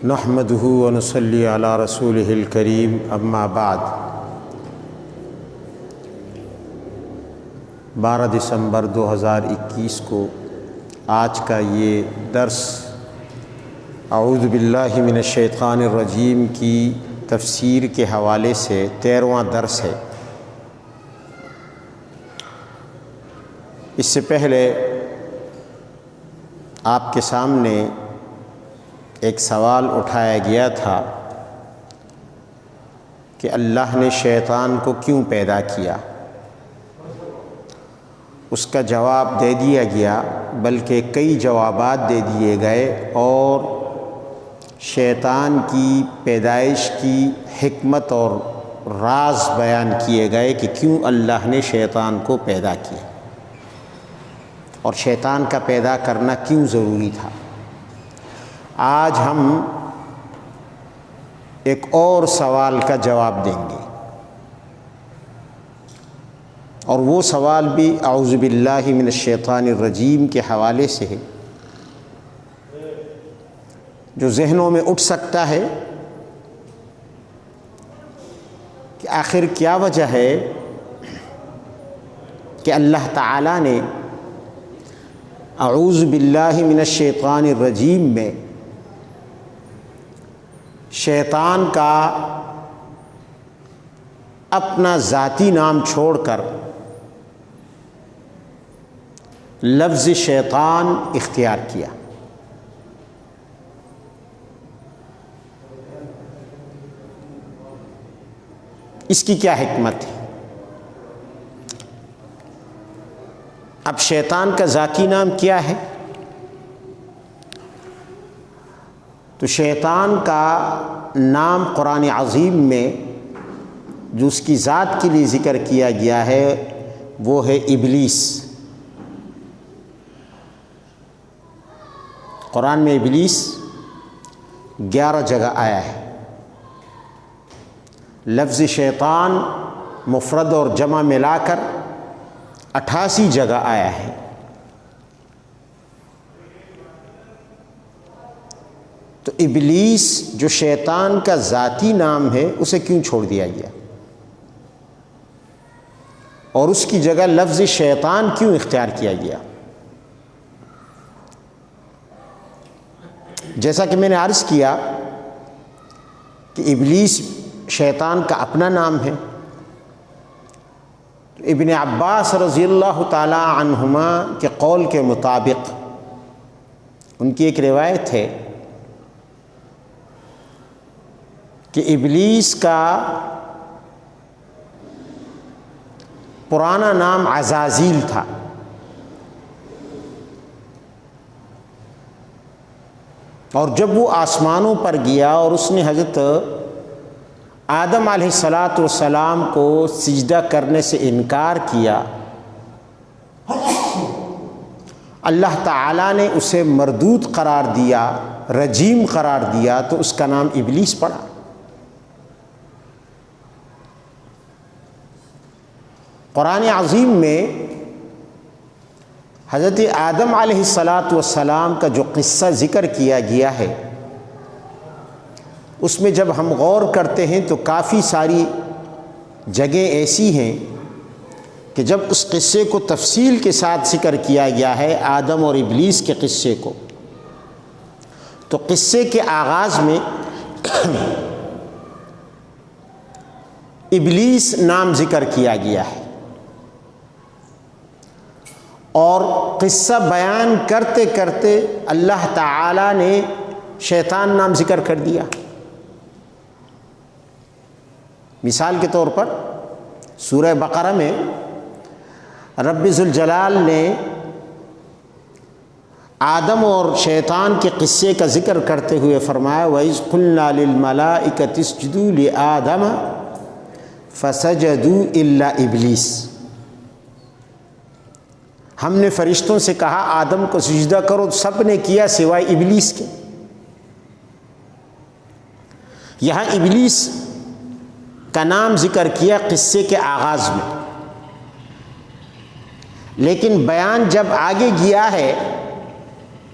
نحمدہ ونصلی علی رسولہ الکریم اما بعد 12 دسمبر 2021 کو آج کا یہ درس اعوذ باللہ من الشیطان الرجیم کی تفسیر کے حوالے سے 13واں درس ہے۔ اس سے پہلے آپ کے سامنے ایک سوال اٹھایا گیا تھا کہ اللہ نے شیطان کو کیوں پیدا کیا۔ اس کا جواب دے دیا گیا، بلکہ کئی جوابات دے دیے گئے اور شیطان کی پیدائش کی حکمت اور راز بیان کیے گئے کہ کیوں اللہ نے شیطان کو پیدا کیا اور شیطان کا پیدا کرنا کیوں ضروری تھا۔ آج ہم ایک اور سوال کا جواب دیں گے، اور وہ سوال بھی اعوذ باللہ من الشیطان الرجیم کے حوالے سے ہے، جو ذہنوں میں اٹھ سکتا ہے کہ آخر کیا وجہ ہے کہ اللہ تعالیٰ نے اعوذ باللہ من الشیطان الرجیم میں شیطان کا اپنا ذاتی نام چھوڑ کر لفظ شیطان اختیار کیا۔ اس کی کیا حکمت ہے؟ اب شیطان کا ذاتی نام کیا ہے؟ تو شیطان کا نام قرآن عظیم میں جو اس کی ذات کے لیے ذکر کیا گیا ہے وہ ہے ابلیس۔ قرآن میں ابلیس 11 جگہ آیا ہے۔ لفظ شیطان مفرد اور جمع ملا کر 88 جگہ آیا ہے۔ تو ابلیس جو شیطان کا ذاتی نام ہے اسے کیوں چھوڑ دیا گیا اور اس کی جگہ لفظ شیطان کیوں اختیار کیا گیا؟ جیسا کہ میں نے عرض کیا کہ ابلیس شیطان کا اپنا نام ہے۔ ابن عباس رضی اللہ تعالی عنہما کے قول کے مطابق ان کی ایک روایت ہے کہ ابلیس کا پرانا نام عزازیل تھا، اور جب وہ آسمانوں پر گیا اور اس نے حضرت آدم علیہ السلام کو سجدہ کرنے سے انکار کیا، اللہ تعالیٰ نے اسے مردود قرار دیا، رجیم قرار دیا، تو اس کا نام ابلیس پڑا۔ قرآن عظیم میں حضرت آدم علیہ السلام کا جو قصہ ذکر کیا گیا ہے اس میں جب ہم غور کرتے ہیں تو کافی ساری جگہیں ایسی ہیں کہ جب اس قصے کو تفصیل کے ساتھ ذکر کیا گیا ہے، آدم اور ابلیس کے قصے کو، تو قصے کے آغاز میں ابلیس نام ذکر کیا گیا ہے، اور قصہ بیان کرتے کرتے اللہ تعالیٰ نے شیطان نام ذکر کر دیا۔ مثال کے طور پر سورہ بقرہ میں رب ذوالجلال نے آدم اور شیطان کے قصے کا ذکر کرتے ہوئے فرمایا وَإِذْ قُلْنَا لِلْمَلَائِكَةِ اسْجُدُوا لِآدَمَ فَسَجَدُوا إِلَّا إِبْلِيسَ، ہم نے فرشتوں سے کہا آدم کو سجدہ کرو، سب نے کیا سوائے ابلیس کے۔ یہاں ابلیس کا نام ذکر کیا قصے کے آغاز میں، لیکن بیان جب آگے گیا ہے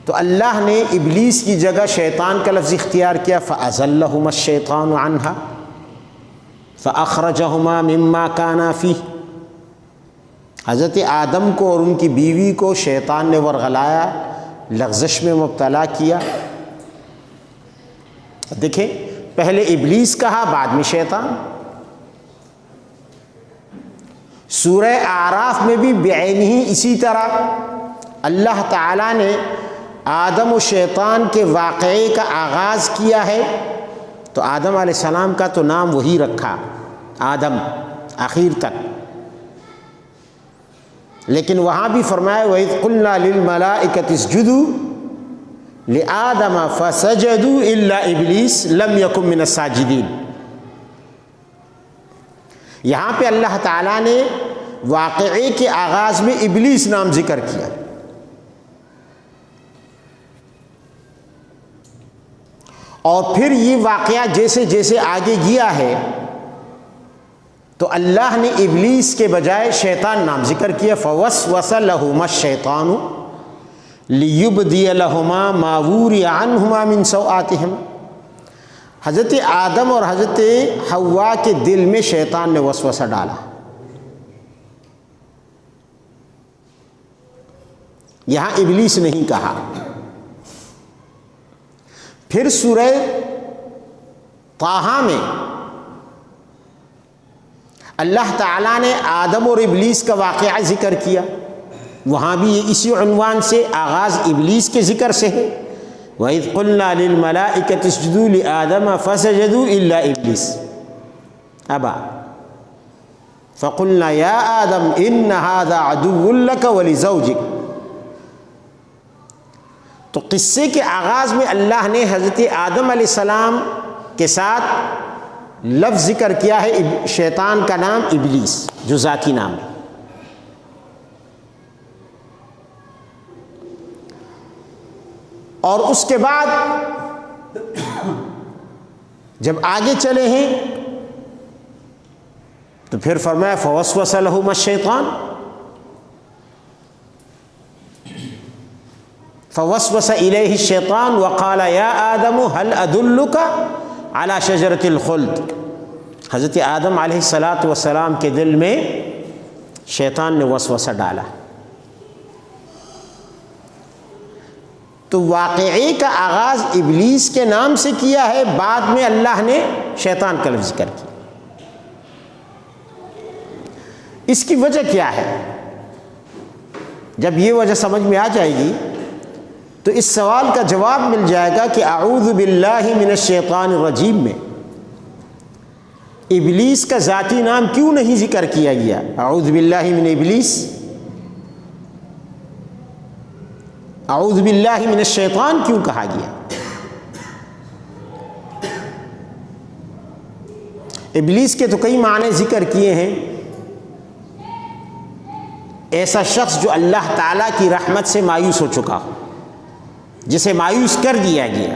تو اللہ نے ابلیس کی جگہ شیطان کا لفظ اختیار کیا، فَأَزَلَّهُمَا الشَّيْطَانُ عَنْهَا فَأَخْرَجَهُمَا مِمَّا كَانَا فِيهِ۔ حضرت آدم کو اور ان کی بیوی کو شیطان نے ورغلایا، لغزش میں مبتلا کیا۔ دیکھیں، پہلے ابلیس کہا، بعد میں شیطان۔ سورہ اعراف میں بھی بعینہ اسی طرح اللہ تعالیٰ نے آدم و شیطان کے واقعے کا آغاز کیا ہے، تو آدم علیہ السلام کا تو نام وہی رکھا، آدم، آخر تک۔ لیکن وہاں بھی فرمایا وَإِذْ قُلْنَا لِلْمَلَائِكَةِ اسْجُدُوا لِآدَمَ فَسَجَدُوا إِلَّا إِبْلِيسَ لَمْ يَكُنْ مِنَ السَّاجِدِينَ۔ یہاں پہ اللہ تعالیٰ نے واقعے کے آغاز میں ابلیس نام ذکر کیا، اور پھر یہ واقعہ جیسے جیسے آگے گیا ہے تو اللہ نے ابلیس کے بجائے شیطان نام ذکر کیا، فَوَسْوَسَ لَهُمَا الشَّيْطَانُ لِيُبْدِيَ لَهُمَا مَا وُورِيَ عَنْهُمَا مِنْ سَوْآتِهِمْ۔ حضرت آدم اور حضرت حوا کے دل میں شیطان نے وسوسہ ڈالا۔ یہاں ابلیس نہیں کہا۔ پھر سورہ طٰہٰ میں اللہ تعالیٰ نے آدم اور ابلیس کا واقعہ ذکر کیا، وہاں بھی اسی عنوان سے آغاز ابلیس کے ذکر سے ہے، وَإِذْ قُلْنَا لِلْمَلَائِكَةِ اسْجُدُوا لِآدَمَ فَسَجَدُوا إِلَّا إِبْلِيسَ أَبَى فَقُلْنَا يَا آدَمُ إِنَّ هَذَا عَدُوٌّ لَكَ وَلِزَوْجِكَ۔ تو قصے کے آغاز میں اللہ نے حضرت آدم علیہ السلام کے ساتھ لفظ ذکر کیا ہے شیطان کا نام ابلیس، جو ذاتی نام ہے۔ اور اس کے بعد جب آگے چلے ہیں تو پھر فرمایا فوسوس لہما الشیطان، فوسوس الیہ الشیطان وقال یا آدم هل ادلک علی شجرۃ الخلد۔ حضرت آدم علیہ السلام کے دل میں شیطان نے وسوسہ ڈالا۔ تو واقعے کا آغاز ابلیس کے نام سے کیا ہے، بعد میں اللہ نے شیطان کا لفظ ذکر کیا۔ اس کی وجہ کیا ہے؟ جب یہ وجہ سمجھ میں آ جائے گی تو اس سوال کا جواب مل جائے گا کہ اعوذ باللہ من الشیطان الرجیم میں ابلیس کا ذاتی نام کیوں نہیں ذکر کیا گیا؟ اعوذ باللہ من ابلیس، اعوذ باللہ من الشیطان کیوں کہا گیا؟ ابلیس کے تو کئی معنی ذکر کیے ہیں، ایسا شخص جو اللہ تعالیٰ کی رحمت سے مایوس ہو چکا ہو، جسے مایوس کر دیا گیا،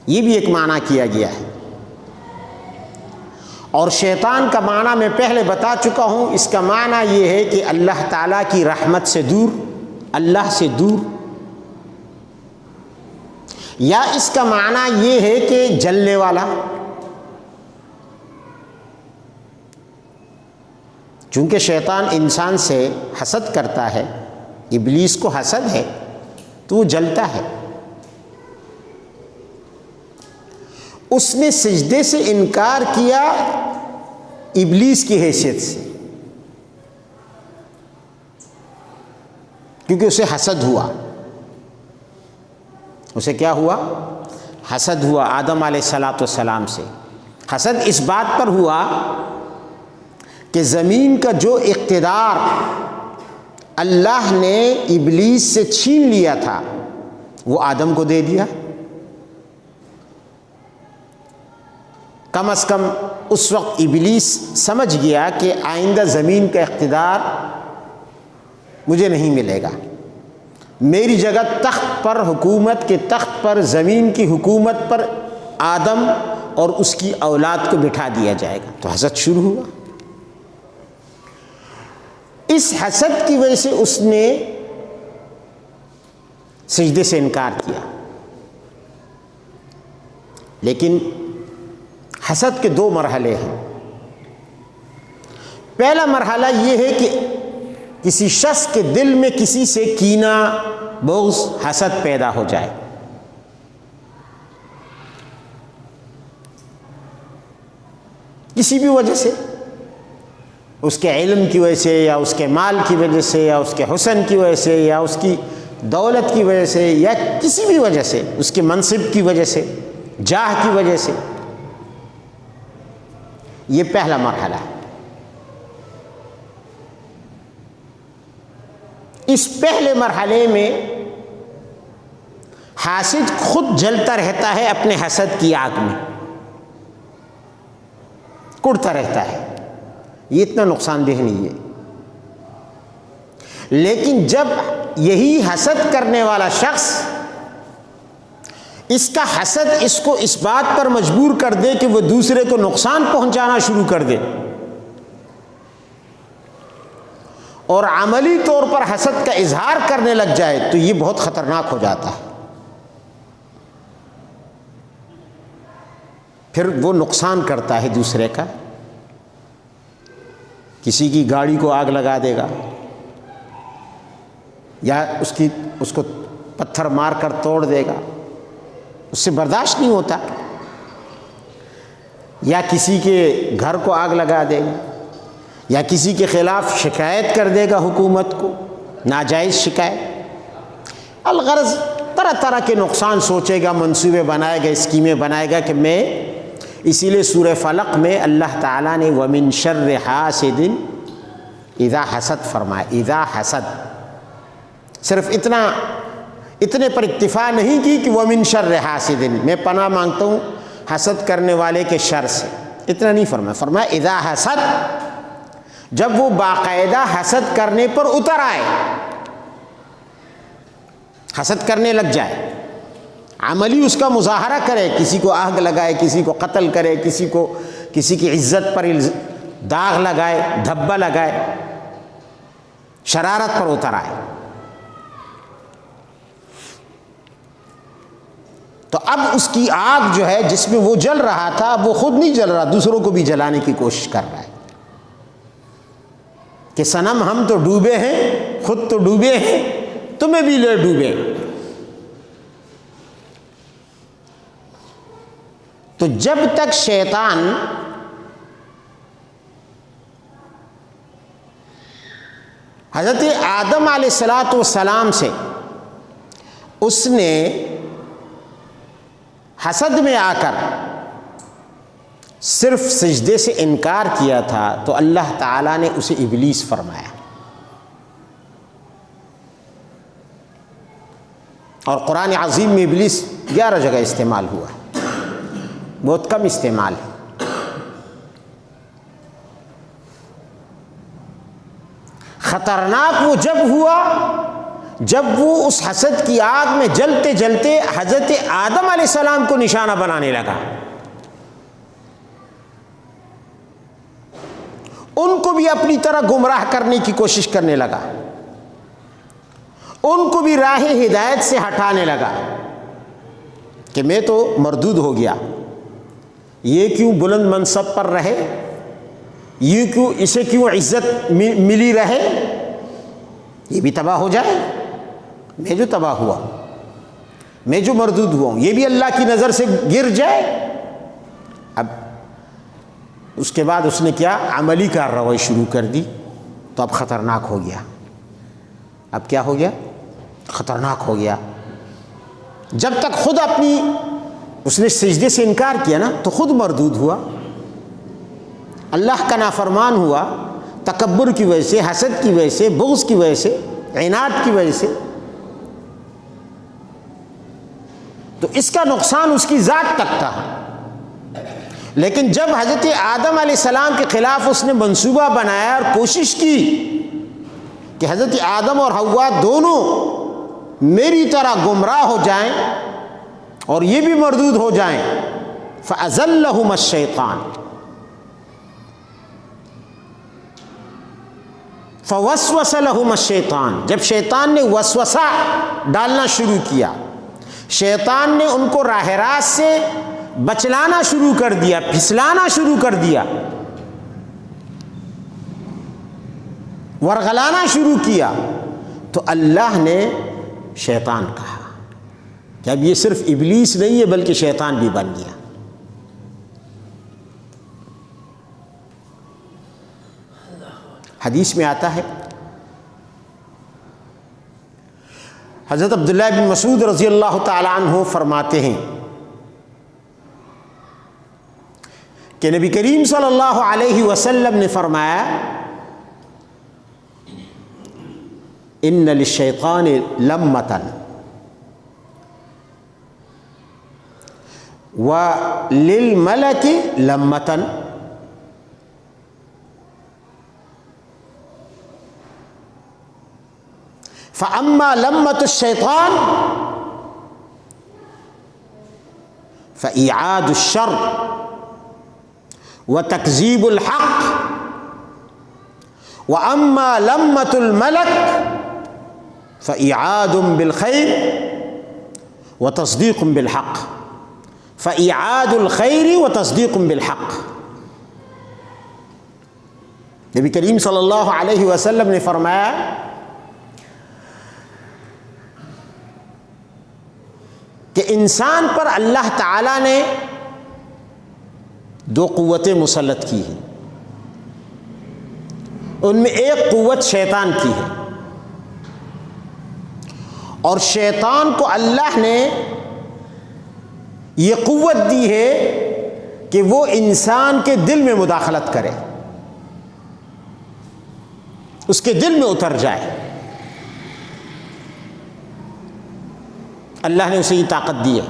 یہ بھی ایک معنی کیا گیا ہے۔ اور شیطان کا معنی میں پہلے بتا چکا ہوں، اس کا معنی یہ ہے کہ اللہ تعالیٰ کی رحمت سے دور، اللہ سے دور، یا اس کا معنی یہ ہے کہ جلنے والا، چونکہ شیطان انسان سے حسد کرتا ہے، ابلیس کو حسد ہے تو وہ جلتا ہے۔ اس نے سجدے سے انکار کیا ابلیس کی حیثیت سے، کیونکہ اسے حسد ہوا۔ اسے کیا ہوا؟ حسد ہوا آدم علیہ السلام سے۔ حسد اس بات پر ہوا کہ زمین کا جو اقتدار اللہ نے ابلیس سے چھین لیا تھا وہ آدم کو دے دیا۔ کم از کم اس وقت ابلیس سمجھ گیا کہ آئندہ زمین کا اقتدار مجھے نہیں ملے گا، میری جگہ تخت پر، حکومت کے تخت پر، زمین کی حکومت پر آدم اور اس کی اولاد کو بٹھا دیا جائے گا۔ تو حسد شروع ہوا۔ اس حسد کی وجہ سے اس نے سجدے سے انکار کیا. لیکن حسد کے دو مرحلے ہیں. پہلا مرحلہ یہ ہے کہ کسی شخص کے دل میں کسی سے کینہ، بغض، حسد پیدا ہو جائے. کسی بھی وجہ سے، اس کے علم کی وجہ سے، یا اس کے مال کی وجہ سے، یا اس کے حسن کی وجہ سے، یا اس کی دولت کی وجہ سے، یا کسی بھی وجہ سے، اس کے منصب کی وجہ سے، جاہ کی وجہ سے. یہ پہلا مرحلہ ہے. اس پہلے مرحلے میں حاسد خود جلتا رہتا ہے اپنے حسد کی آگ میں، کڑتا رہتا ہے. یہ اتنا نقصان دہ نہیں ہے. لیکن جب یہی حسد کرنے والا شخص اس کا حسد اس کو اس بات پر مجبور کر دے کہ وہ دوسرے کو نقصان پہنچانا شروع کر دے، اور عملی طور پر حسد کا اظہار کرنے لگ جائے، تو یہ بہت خطرناک ہو جاتا ہے. پھر وہ نقصان کرتا ہے دوسرے کا. کسی کی گاڑی کو آگ لگا دے گا، یا اس کو پتھر مار کر توڑ دے گا، اس سے برداشت نہیں ہوتا. یا کسی کے گھر کو آگ لگا دے گا، یا کسی کے خلاف شکایت کر دے گا حکومت کو، ناجائز شکایت. الغرض طرح طرح کے نقصان سوچے گا، منصوبے بنائے گا، اسکیمیں بنائے گا کہ میں. اسی لیے سورہ فلق میں اللہ تعالیٰ نے وَمِن شَرِّ حَاسِدٍ اِذَا حَسَد فرمایا. اِذَا حَسَد صرف اتنے پر اکتفا نہیں کی کہ وَمِن شَرِّ حَاسِدٍ، میں پناہ مانگتا ہوں حسد کرنے والے کے شر سے، اتنا نہیں فرمایا. فرمایا اِذَا حَسَد، جب وہ باقاعدہ حسد کرنے پر اتر آئے، حسد کرنے لگ جائے، عملی اس کا مظاہرہ کرے، کسی کو آگ لگائے، کسی کو قتل کرے، کسی کی عزت پر داغ لگائے، دھبا لگائے، شرارت پر اتر آئے، تو اب اس کی آگ جو ہے جس میں وہ جل رہا تھا، اب وہ خود نہیں جل رہا، دوسروں کو بھی جلانے کی کوشش کر رہا ہے کہ صنم ہم تو ڈوبے ہیں، خود تو ڈوبے ہیں، تمہیں بھی لے ڈوبے. تو جب تک شیطان حضرت آدم علیہ السلام سے اس نے حسد میں آ کر صرف سجدے سے انکار کیا تھا، تو اللہ تعالیٰ نے اسے ابلیس فرمایا. اور قرآن عظیم میں ابلیس 11 جگہ استعمال ہوا، بہت کم استعمال ہے. خطرناک وہ جب ہوا جب وہ اس حسد کی آگ میں جلتے جلتے حضرت آدم علیہ السلام کو نشانہ بنانے لگا، ان کو بھی اپنی طرح گمراہ کرنے کی کوشش کرنے لگا، ان کو بھی راہ ہدایت سے ہٹانے لگا کہ میں تو مردود ہو گیا، یہ کیوں بلند منصب پر رہے، یہ کیوں اسے کیوں عزت ملی رہے، یہ بھی تباہ ہو جائے، میں جو تباہ ہوا ہوں، میں جو مردود ہوا ہوں، یہ بھی اللہ کی نظر سے گر جائے. اب اس کے بعد اس نے کیا، عملی کارروائی شروع کر دی، تو اب خطرناک ہو گیا. اب کیا ہو گیا، خطرناک ہو گیا. جب تک خود اس نے سجدے سے انکار کیا نا، تو خود مردود ہوا، اللہ کا نافرمان ہوا، تکبر کی وجہ سے، حسد کی وجہ سے، بغض کی وجہ سے، عناد کی وجہ سے. تو اس کا نقصان اس کی ذات تک تھا. لیکن جب حضرت آدم علیہ السلام کے خلاف اس نے منصوبہ بنایا اور کوشش کی کہ حضرت آدم اور حوا دونوں میری طرح گمراہ ہو جائیں اور یہ بھی مردود ہو جائیں، فَأَزَلَّهُمَا الشَّيْطَانُ، فوسوس لہم الشیطان، جب شیطان نے وسوسہ ڈالنا شروع کیا، شیطان نے ان کو راہ راست سے بچلانا شروع کر دیا، پھسلانا شروع کر دیا، ورغلانا شروع کیا، تو اللہ نے شیطان کہا کہ اب یہ صرف ابلیس نہیں ہے بلکہ شیطان بھی بن گیا۔ حدیث میں آتا ہے، حضرت عبداللہ بن مسعود رضی اللہ تعالی عنہ فرماتے ہیں کہ نبی کریم صلی اللہ علیہ وسلم نے فرمایا ان للشیطان لمۃ وللملک لمۃ فأما لمۃ الشیطان فإعاد الشر وتکذیب الحق، وأما لمۃ الملک فإعاد بالخیر وتصدیق بالحق، فإعاد الخیر وتصدیق بالحق۔ نبی کریم صلی اللہ علیہ وسلم نے فرمایا کہ انسان پر اللہ تعالیٰ نے دو قوتیں مسلط کی ہیں، ان میں ایک قوت شیطان کی ہے، اور شیطان کو اللہ نے یہ قوت دی ہے کہ وہ انسان کے دل میں مداخلت کرے، اس کے دل میں اتر جائے۔ اللہ نے اسے یہ طاقت دی ہے۔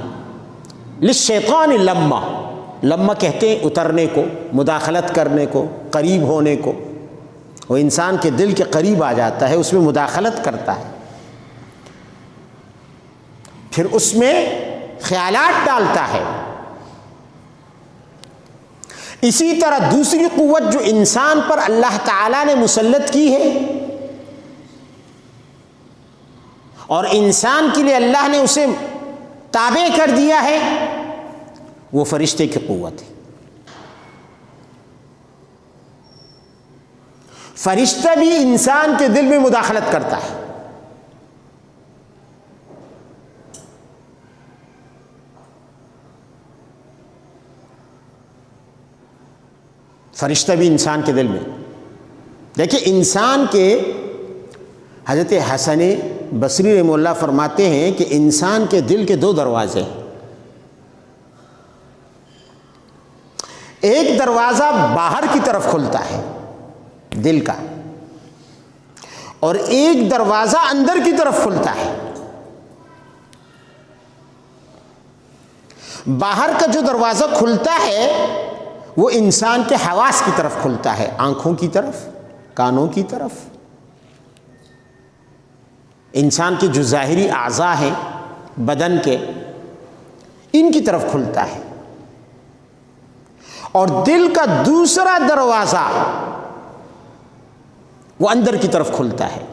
للشیطان لمہ، لمہ کہتے ہیں اترنے کو، مداخلت کرنے کو، قریب ہونے کو، وہ انسان کے دل کے قریب آ جاتا ہے، اس میں مداخلت کرتا ہے، پھر اس میں خیالات ڈالتا ہے۔ اسی طرح دوسری قوت جو انسان پر اللہ تعالیٰ نے مسلط کی ہے اور انسان کے لیے اللہ نے اسے تابع کر دیا ہے، وہ فرشتے کی قوت ہے۔ فرشتہ بھی انسان کے دل میں مداخلت کرتا ہے۔ فرشتہ بھی انسان کے دل میں، دیکھیں انسان کے، حضرت حسن بصری رحمہ اللہ فرماتے ہیں کہ انسان کے دل کے دو دروازے ہیں، ایک دروازہ باہر کی طرف کھلتا ہے دل کا، اور ایک دروازہ اندر کی طرف کھلتا ہے۔ باہر کا جو دروازہ کھلتا ہے وہ انسان کے حواس کی طرف کھلتا ہے، آنکھوں کی طرف، کانوں کی طرف، انسان کے جو ظاہری اعضاء ہیں بدن کے، ان کی طرف کھلتا ہے۔ اور دل کا دوسرا دروازہ وہ اندر کی طرف کھلتا ہے،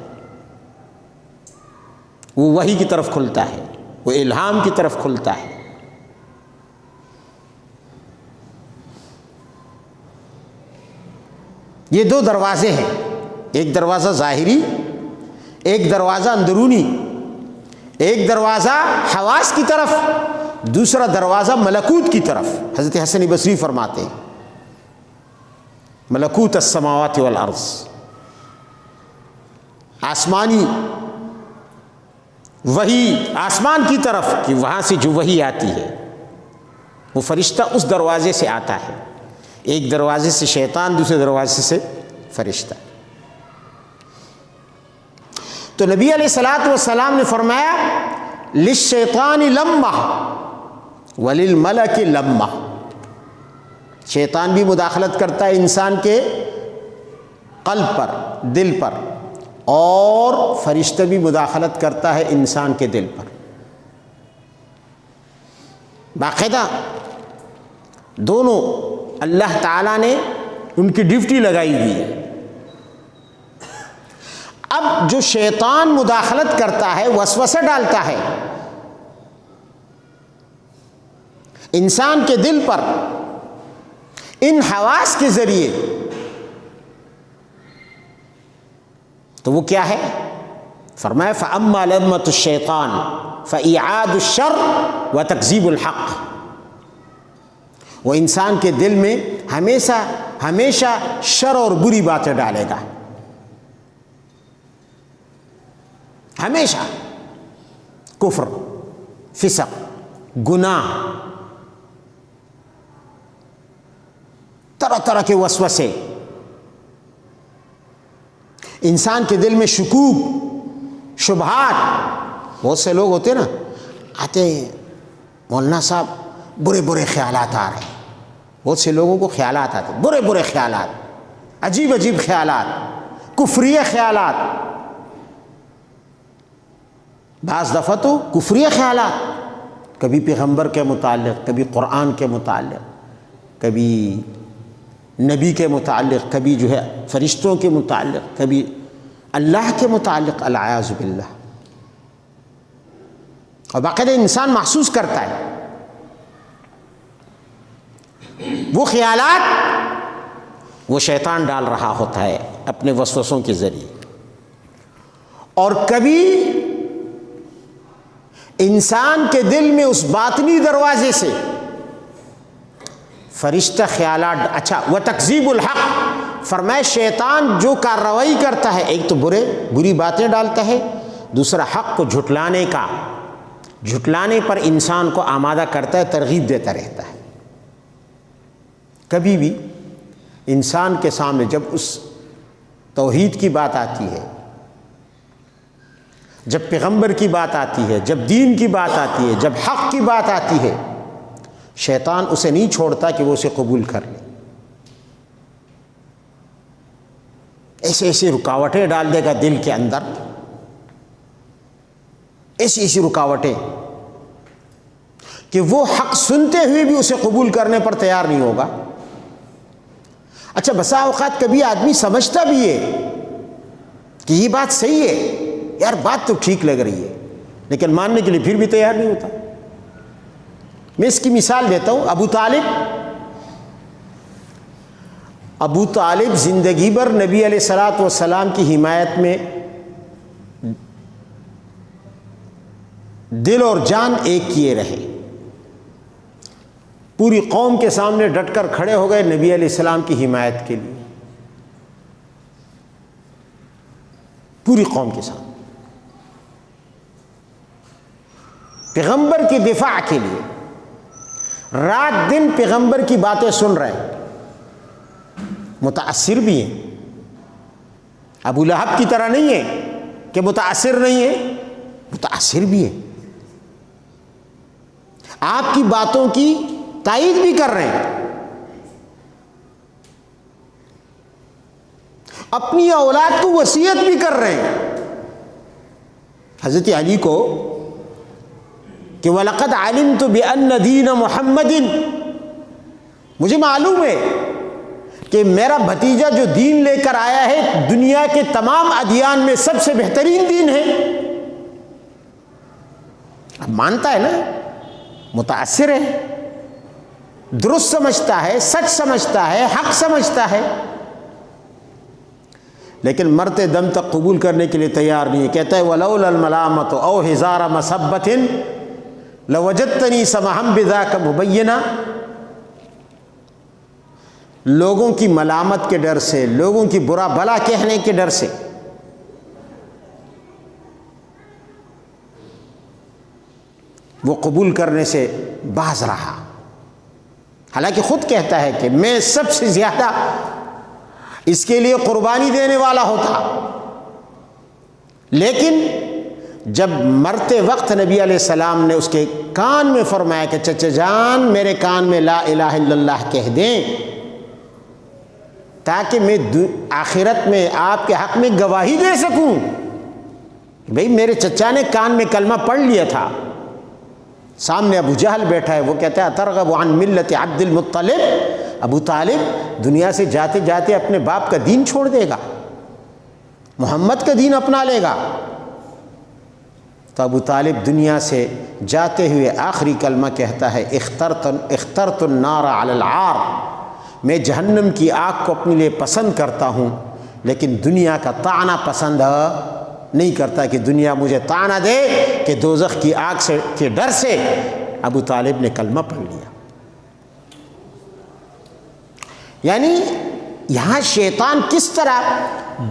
وہ وحی کی طرف کھلتا ہے، وہ الہام کی طرف کھلتا ہے۔ یہ دو دروازے ہیں، ایک دروازہ ظاہری، ایک دروازہ اندرونی، ایک دروازہ حواس کی طرف، دوسرا دروازہ ملکوت کی طرف۔ حضرت حسن بصری فرماتے ہیں ملکوت السماوات والارض، آسمانی وحی آسمان کی طرف، کہ وہاں سے جو وحی آتی ہے وہ فرشتہ اس دروازے سے آتا ہے، ایک دروازے سے شیطان، دوسرے دروازے سے فرشتہ۔ تو نبی علیہ الصلوۃ والسلام نے فرمایا للشیطان لمہ وللملک لمہ، شیطان بھی مداخلت کرتا ہے انسان کے قلب پر، دل پر، اور فرشتہ بھی مداخلت کرتا ہے انسان کے دل پر۔ باقاعدہ دونوں اللہ تعالیٰ نے ان کی ڈیوٹی لگائی ہوئی ہے۔ جو شیطان مداخلت کرتا ہے، وسوسہ ڈالتا ہے انسان کے دل پر ان حواس کے ذریعے، تو وہ کیا ہے؟ فرمایا فَأَمَّا لَذَّةُ الشَّيْطَانِ فَإِعَادُ الشَّرِّ وَتَكْذِيبُ الْحَقِّ، وہ انسان کے دل میں ہمیشہ شر اور بری باتیں ڈالے گا، ہمیشہ کفر، فسق، گناہ، طرح طرح کے وسوسے، انسان کے دل میں شکوک، شبہات۔ بہت سے لوگ ہوتے نا، آتے ہیں مولانا صاحب برے برے خیالات آ رہے ہیں، بہت سے لوگوں کو خیالات آتے ہیں، برے برے خیالات، عجیب عجیب خیالات، کفریہ خیالات، بعض دفعہ تو کفریہ خیالات، کبھی پیغمبر کے متعلق، کبھی قرآن کے متعلق، کبھی نبی کے متعلق، کبھی جو ہے فرشتوں کے متعلق، کبھی اللہ کے متعلق، العیاذ باللہ۔ اور باقاعدہ انسان محسوس کرتا ہے وہ خیالات وہ شیطان ڈال رہا ہوتا ہے اپنے وسوسوں کے ذریعے، اور کبھی انسان کے دل میں اس باطنی دروازے سے فرشتہ خیالات۔ اچھا، وَتَكْذِيبُ الْحَقِّ، فرمائے شیطان جو کارروائی کرتا ہے، ایک تو بری باتیں ڈالتا ہے، دوسرا حق کو جھٹلانے پر انسان کو آمادہ کرتا ہے، ترغیب دیتا رہتا ہے۔ کبھی بھی انسان کے سامنے جب اس توحید کی بات آتی ہے، جب پیغمبر کی بات آتی ہے، جب دین کی بات آتی ہے، جب حق کی بات آتی ہے، شیطان اسے نہیں چھوڑتا کہ وہ اسے قبول کر لے، ایسی رکاوٹیں ڈال دے گا دل کے اندر، ایسی رکاوٹیں کہ وہ حق سنتے ہوئے بھی اسے قبول کرنے پر تیار نہیں ہوگا۔ اچھا، بسا اوقات کبھی آدمی سمجھتا بھی ہے کہ یہ بات صحیح ہے، یار بات تو ٹھیک لگ رہی ہے، لیکن ماننے کے لیے پھر بھی تیار نہیں ہوتا۔ میں اس کی مثال دیتا ہوں، ابو طالب زندگی بھر نبی علیہ الصلوۃ والسلام کی حمایت میں دل اور جان ایک کیے رہے، پوری قوم کے سامنے ڈٹ کر کھڑے ہو گئے نبی علیہ السلام کی حمایت کے لیے، پوری قوم کے سامنے پیغمبر کی دفاع کے لیے، رات دن پیغمبر کی باتیں سن رہے ہیں، متاثر بھی ہیں، ابو لہب کی طرح نہیں ہے کہ متاثر نہیں ہے، متاثر بھی ہے، آپ کی باتوں کی تائید بھی کر رہے ہیں، اپنی اولاد کو وصیت بھی کر رہے ہیں۔ حضرت علی کو کہ وَلَقَدْ عَلِمْتُ بِأَنَّ دِينَ مُحَمَّدٍ، مجھے معلوم ہے کہ میرا بھتیجا جو دین لے کر آیا ہے دنیا کے تمام ادیان میں سب سے بہترین دین ہے۔ اب مانتا ہے نا، متاثر ہے، درست سمجھتا ہے، سچ سمجھتا ہے، حق سمجھتا ہے، لیکن مرتے دم تک قبول کرنے کے لیے تیار نہیں ہے۔ کہتا ہے وَلَوْلَا الْمَلَامَةُ أَوْ حِزَارَ مَصَبَّةٍ لَوَجَدْتَنِي سَمَحًا بِذَاكَ مُبَيِّنًا، لوگوں کی ملامت کے ڈر سے، لوگوں کی برا بھلا کہنے کے ڈر سے وہ قبول کرنے سے باز رہا، حالانکہ خود کہتا ہے کہ میں سب سے زیادہ اس کے لیے قربانی دینے والا ہوتا، لیکن جب مرتے وقت نبی علیہ السلام نے اس کے کان میں فرمایا کہ چچا جان میرے کان میں لا الہ الا اللہ کہہ دیں تاکہ میں آخرت میں آپ کے حق میں گواہی دے سکوں، بھئی میرے چچا نے کان میں کلمہ پڑھ لیا تھا، سامنے ابو جہل بیٹھا ہے، وہ کہتا ہے اترغب عن ملت عبد المطلب، ابو طالب دنیا سے جاتے جاتے اپنے باپ کا دین چھوڑ دے گا، محمد کا دین اپنا لے گا۔ تو ابو طالب دنیا سے جاتے ہوئے آخری کلمہ کہتا ہے اخترت النار علی العار، میں جہنم کی آگ کو اپنے لیے پسند کرتا ہوں، لیکن دنیا کا طعنہ پسند نہیں کرتا کہ دنیا مجھے طعنہ دے، کہ دوزخ کی آگ سے کے ڈر سے ابو طالب نے کلمہ پڑھ لیا۔ یعنی یہاں شیطان کس طرح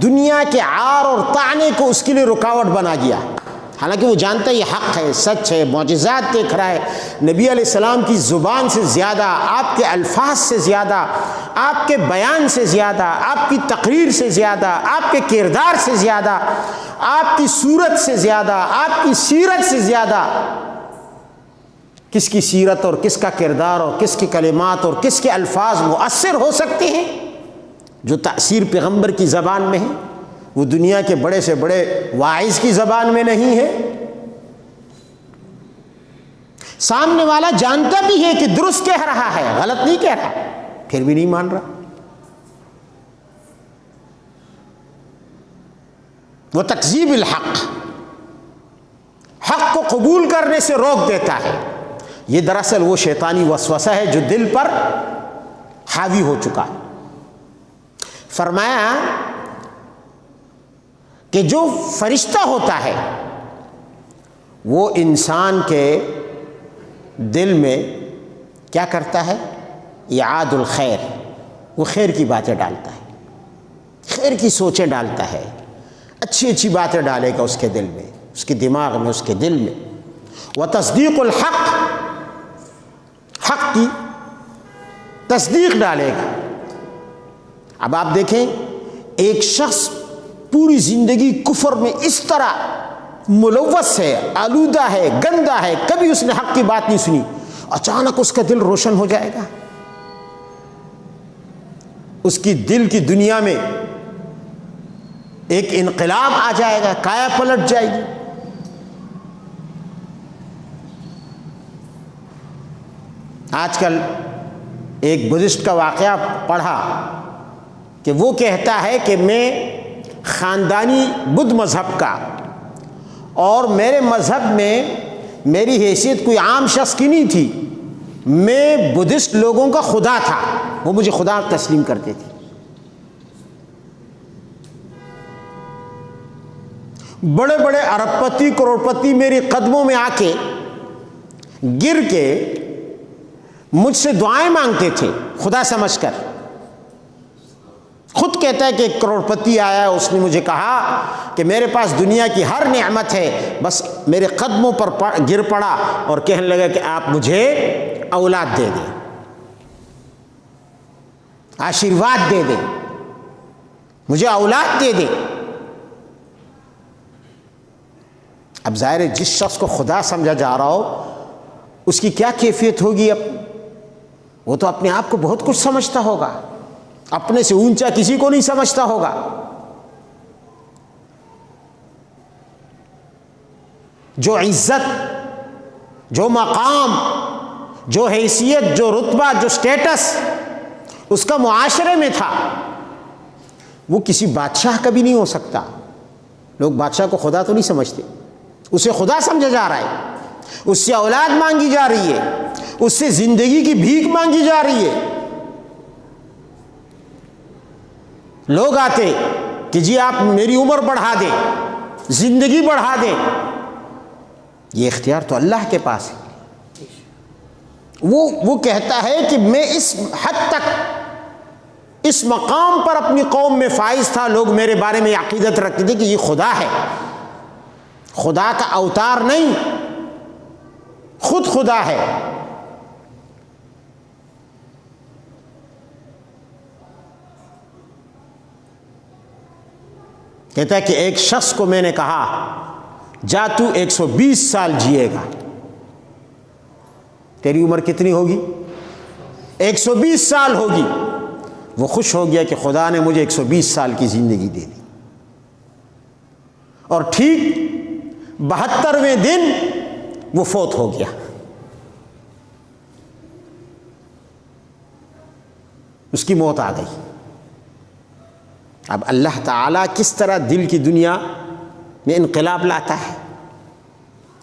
دنیا کے عار اور طعنے کو اس کے لیے رکاوٹ بنا گیا، حالانکہ وہ جانتا ہے یہ حق ہے، سچ ہے، معجزات دیکھ رہا ہے، نبی علیہ السلام کی زبان سے زیادہ، آپ کے الفاظ سے زیادہ، آپ کے بیان سے زیادہ، آپ کی تقریر سے زیادہ، آپ کے کردار سے زیادہ، آپ کی صورت سے زیادہ، آپ کی سیرت سے زیادہ، کس کی سیرت اور کس کا کردار اور کس کی کلمات اور کس کے الفاظ مؤثر ہو سکتے ہیں، جو تأثیر پیغمبر کی زبان میں ہے، وہ دنیا کے بڑے سے بڑے واعظ کی زبان میں نہیں ہے۔ سامنے والا جانتا بھی ہے کہ درست کہہ رہا ہے، غلط نہیں کہہ رہا، پھر بھی نہیں مان رہا، وہ تکذیب الحق، حق کو قبول کرنے سے روک دیتا ہے۔ یہ دراصل وہ شیطانی وسوسہ ہے جو دل پر حاوی ہو چکا ہے۔ فرمایا کہ جو فرشتہ ہوتا ہے وہ انسان کے دل میں کیا کرتا ہے؟ اعاد الخیر، وہ خیر کی باتیں ڈالتا ہے، خیر کی سوچیں ڈالتا ہے، اچھی اچھی باتیں ڈالے گا اس کے دل میں، اس کے دماغ میں، اس کے دل میں۔ وتصدیق الحق، حق کی تصدیق ڈالے گا۔ اب آپ دیکھیں ایک شخص پوری زندگی کفر میں اس طرح ملوث ہے، آلودہ ہے، گندا ہے، کبھی اس نے حق کی بات نہیں سنی، اچانک اس کا دل روشن ہو جائے گا، اس کی دل کی دنیا میں ایک انقلاب آ جائے گا، کایا پلٹ جائے گی۔ آج کل ایک بدھسٹ کا واقعہ پڑھا کہ وہ کہتا ہے کہ میں خاندانی بدھ مذہب کا، اور میرے مذہب میں میری حیثیت کوئی عام شخص کی نہیں تھی، میں بدھسٹ لوگوں کا خدا تھا، وہ مجھے خدا تسلیم کرتے تھے۔ بڑے بڑے ارب پتی کروڑ پتی میرے قدموں میں آ کے گر کے مجھ سے دعائیں مانگتے تھے خدا سمجھ کر۔ خود کہتا ہے کہ ایک کروڑ پتی آیا، اس نے مجھے کہا کہ میرے پاس دنیا کی ہر نعمت ہے، بس میرے قدموں پر گر پڑا اور کہنے لگا کہ آپ مجھے اولاد دے دیں، آشیرواد دے دیں، مجھے اولاد دے دیں۔ اب ظاہر ہے جس شخص کو خدا سمجھا جا رہا ہو اس کی کیا کیفیت ہوگی؟ اب وہ تو اپنے آپ کو بہت کچھ سمجھتا ہوگا، اپنے سے اونچا کسی کو نہیں سمجھتا ہوگا۔ جو عزت، جو مقام، جو حیثیت، جو رتبہ، جو سٹیٹس اس کا معاشرے میں تھا، وہ کسی بادشاہ کا بھی نہیں ہو سکتا۔ لوگ بادشاہ کو خدا تو نہیں سمجھتے، اسے خدا سمجھا جا رہا ہے، اس سے اولاد مانگی جا رہی ہے، اس سے زندگی کی بھیک مانگی جا رہی ہے۔ لوگ آتے کہ جی آپ میری عمر بڑھا دیں، زندگی بڑھا دیں، یہ اختیار تو اللہ کے پاس ہے۔ وہ کہتا ہے کہ میں اس حد تک اس مقام پر اپنی قوم میں فائز تھا، لوگ میرے بارے میں عقیدت رکھتے تھے کہ یہ خدا ہے، خدا کا اوتار نہیں، خود خدا ہے۔ کہتا ہے کہ ایک شخص کو میں نے کہا جا تو 120 سال جیے گا۔ تیری عمر کتنی ہوگی؟ 120 سال ہوگی۔ وہ خوش ہو گیا کہ خدا نے مجھے 120 سال کی زندگی دے دی، اور ٹھیک 72ویں دن وہ فوت ہو گیا۔ اس کی موت آ گئی۔ اب اللہ تعالیٰ کس طرح دل کی دنیا میں انقلاب لاتا ہے؟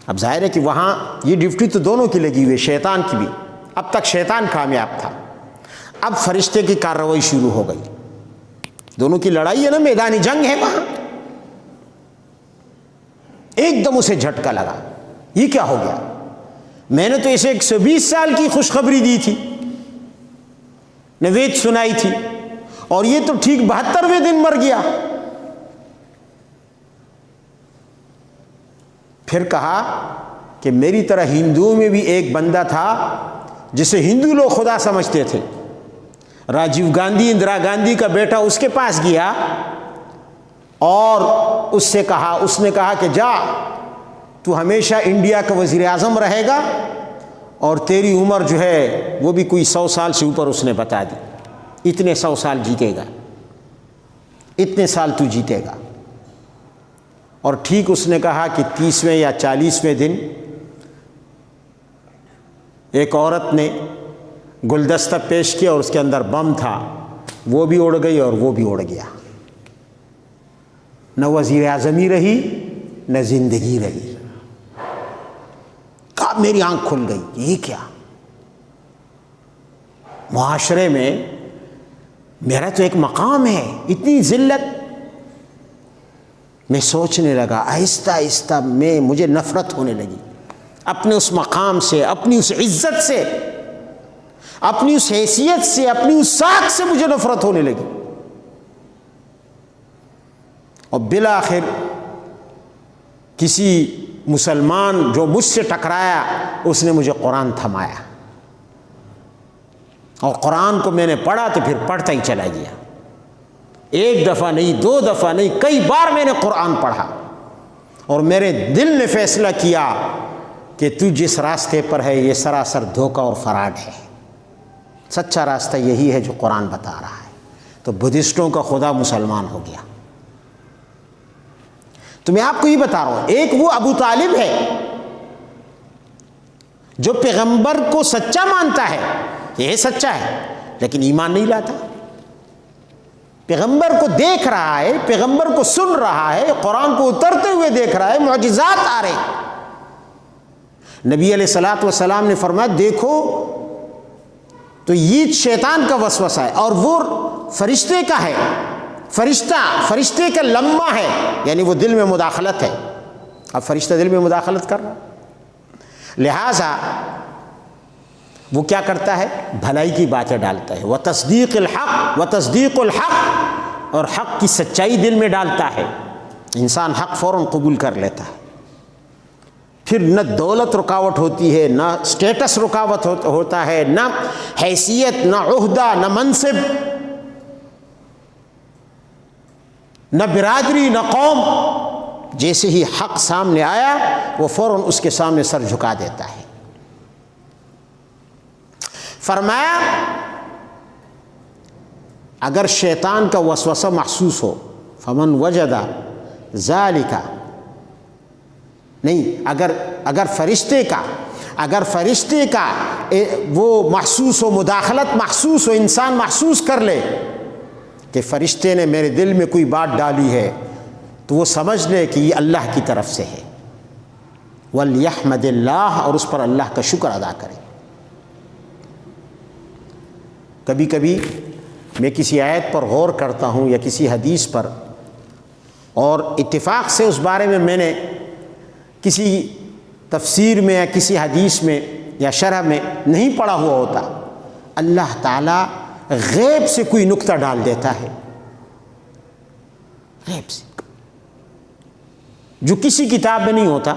اب ظاہر ہے کہ وہاں یہ ڈیوٹی تو دونوں کی لگی ہوئی، شیطان کی بھی۔ اب تک شیطان کامیاب تھا، اب فرشتے کی کارروائی شروع ہو گئی، دونوں کی لڑائی ہے نا، میدانی جنگ ہے وہاں۔ ایک دم اسے جھٹکا لگا، یہ کیا ہو گیا؟ میں نے تو اسے 120 سال کی خوشخبری دی تھی، نوید سنائی تھی، اور یہ تو ٹھیک 72ویں دن مر گیا۔ پھر کہا کہ میری طرح ہندوؤں میں بھی ایک بندہ تھا جسے ہندو لوگ خدا سمجھتے تھے، راجیو گاندھی، اندرا گاندھی کا بیٹا اس کے پاس گیا اور اس نے کہا کہ جا تو ہمیشہ انڈیا کا وزیر اعظم رہے گا، اور تیری عمر جو ہے وہ بھی کوئی 100 سال سے اوپر اس نے بتا دی، اتنے 100 سال جیتے گا، اتنے سال تو جیتے گا۔ اور ٹھیک اس نے کہا کہ 30ویں یا 40ویں دن ایک عورت نے گلدستہ پیش کیا اور اس کے اندر بم تھا، وہ بھی اڑ گئی اور وہ بھی اڑ گیا، نہ وزیر اعظمی رہی نہ زندگی رہی۔ کہا میری آنکھ کھل گئی، یہ کیا؟ معاشرے میں میرا تو ایک مقام ہے، اتنی ذلت۔ میں سوچنے لگا، آہستہ آہستہ مجھے نفرت ہونے لگی اپنے اس مقام سے، اپنی اس عزت سے، اپنی اس حیثیت سے، اپنی اس ساکھ سے مجھے نفرت ہونے لگی۔ اور بالآخر کسی مسلمان جو مجھ سے ٹکرایا اس نے مجھے قرآن تھمایا، اور قرآن کو میں نے پڑھا تو پھر پڑھتا ہی چلا گیا، ایک دفعہ نہیں، 2 دفعہ نہیں، کئی بار میں نے قرآن پڑھا، اور میرے دل نے فیصلہ کیا کہ تو جس راستے پر ہے یہ سراسر دھوکہ اور فراڈ ہے، سچا راستہ یہی ہے جو قرآن بتا رہا ہے۔ تو بدھسٹوں کا خدا مسلمان ہو گیا۔ تو میں آپ کو یہ بتا رہا ہوں، ایک وہ ابو طالب ہے جو پیغمبر کو سچا مانتا ہے، یہ سچا ہے، لیکن ایمان نہیں لاتا، پیغمبر کو دیکھ رہا ہے، پیغمبر کو سن رہا ہے، قرآن کو اترتے ہوئے دیکھ رہا ہے، معجزات آ رہے۔ نبی علیہ الصلوۃ والسلام نے فرمایا دیکھو تو یہ شیطان کا وسوسہ ہے، اور وہ فرشتے کا ہے، فرشتے کا لمحہ ہے، یعنی وہ دل میں مداخلت ہے۔ اب فرشتہ دل میں مداخلت کر رہا، لہذا وہ کیا کرتا ہے؟ بھلائی کی باتیں ڈالتا ہے، وتصدیق الحق، اور حق کی سچائی دل میں ڈالتا ہے، انسان حق فوراً قبول کر لیتا ہے۔ پھر نہ دولت رکاوٹ ہوتی ہے، نہ سٹیٹس رکاوٹ ہوتا ہے، نہ حیثیت، نہ عہدہ، نہ منصب، نہ برادری، نہ قوم۔ جیسے ہی حق سامنے آیا وہ فوراً اس کے سامنے سر جھکا دیتا ہے۔ فرمایا اگر شیطان کا وسوسہ محسوس ہو، فمن وجد ذالک، نہیں، اگر فرشتے کا وہ محسوس ہو، مداخلت محسوس ہو، انسان محسوس کر لے کہ فرشتے نے میرے دل میں کوئی بات ڈالی ہے، تو وہ سمجھ لے کہ یہ اللہ کی طرف سے ہے، وَلْيَحْمَدِ اللَّهَ، اور اس پر اللہ کا شکر ادا کرے۔ کبھی کبھی میں کسی آیت پر غور کرتا ہوں یا کسی حدیث پر، اور اتفاق سے اس بارے میں نے کسی تفسیر میں یا کسی حدیث میں یا شرح میں نہیں پڑھا ہوا ہوتا، اللہ تعالیٰ غیب سے کوئی نکتہ ڈال دیتا ہے، غیب سے، جو کسی کتاب میں نہیں ہوتا۔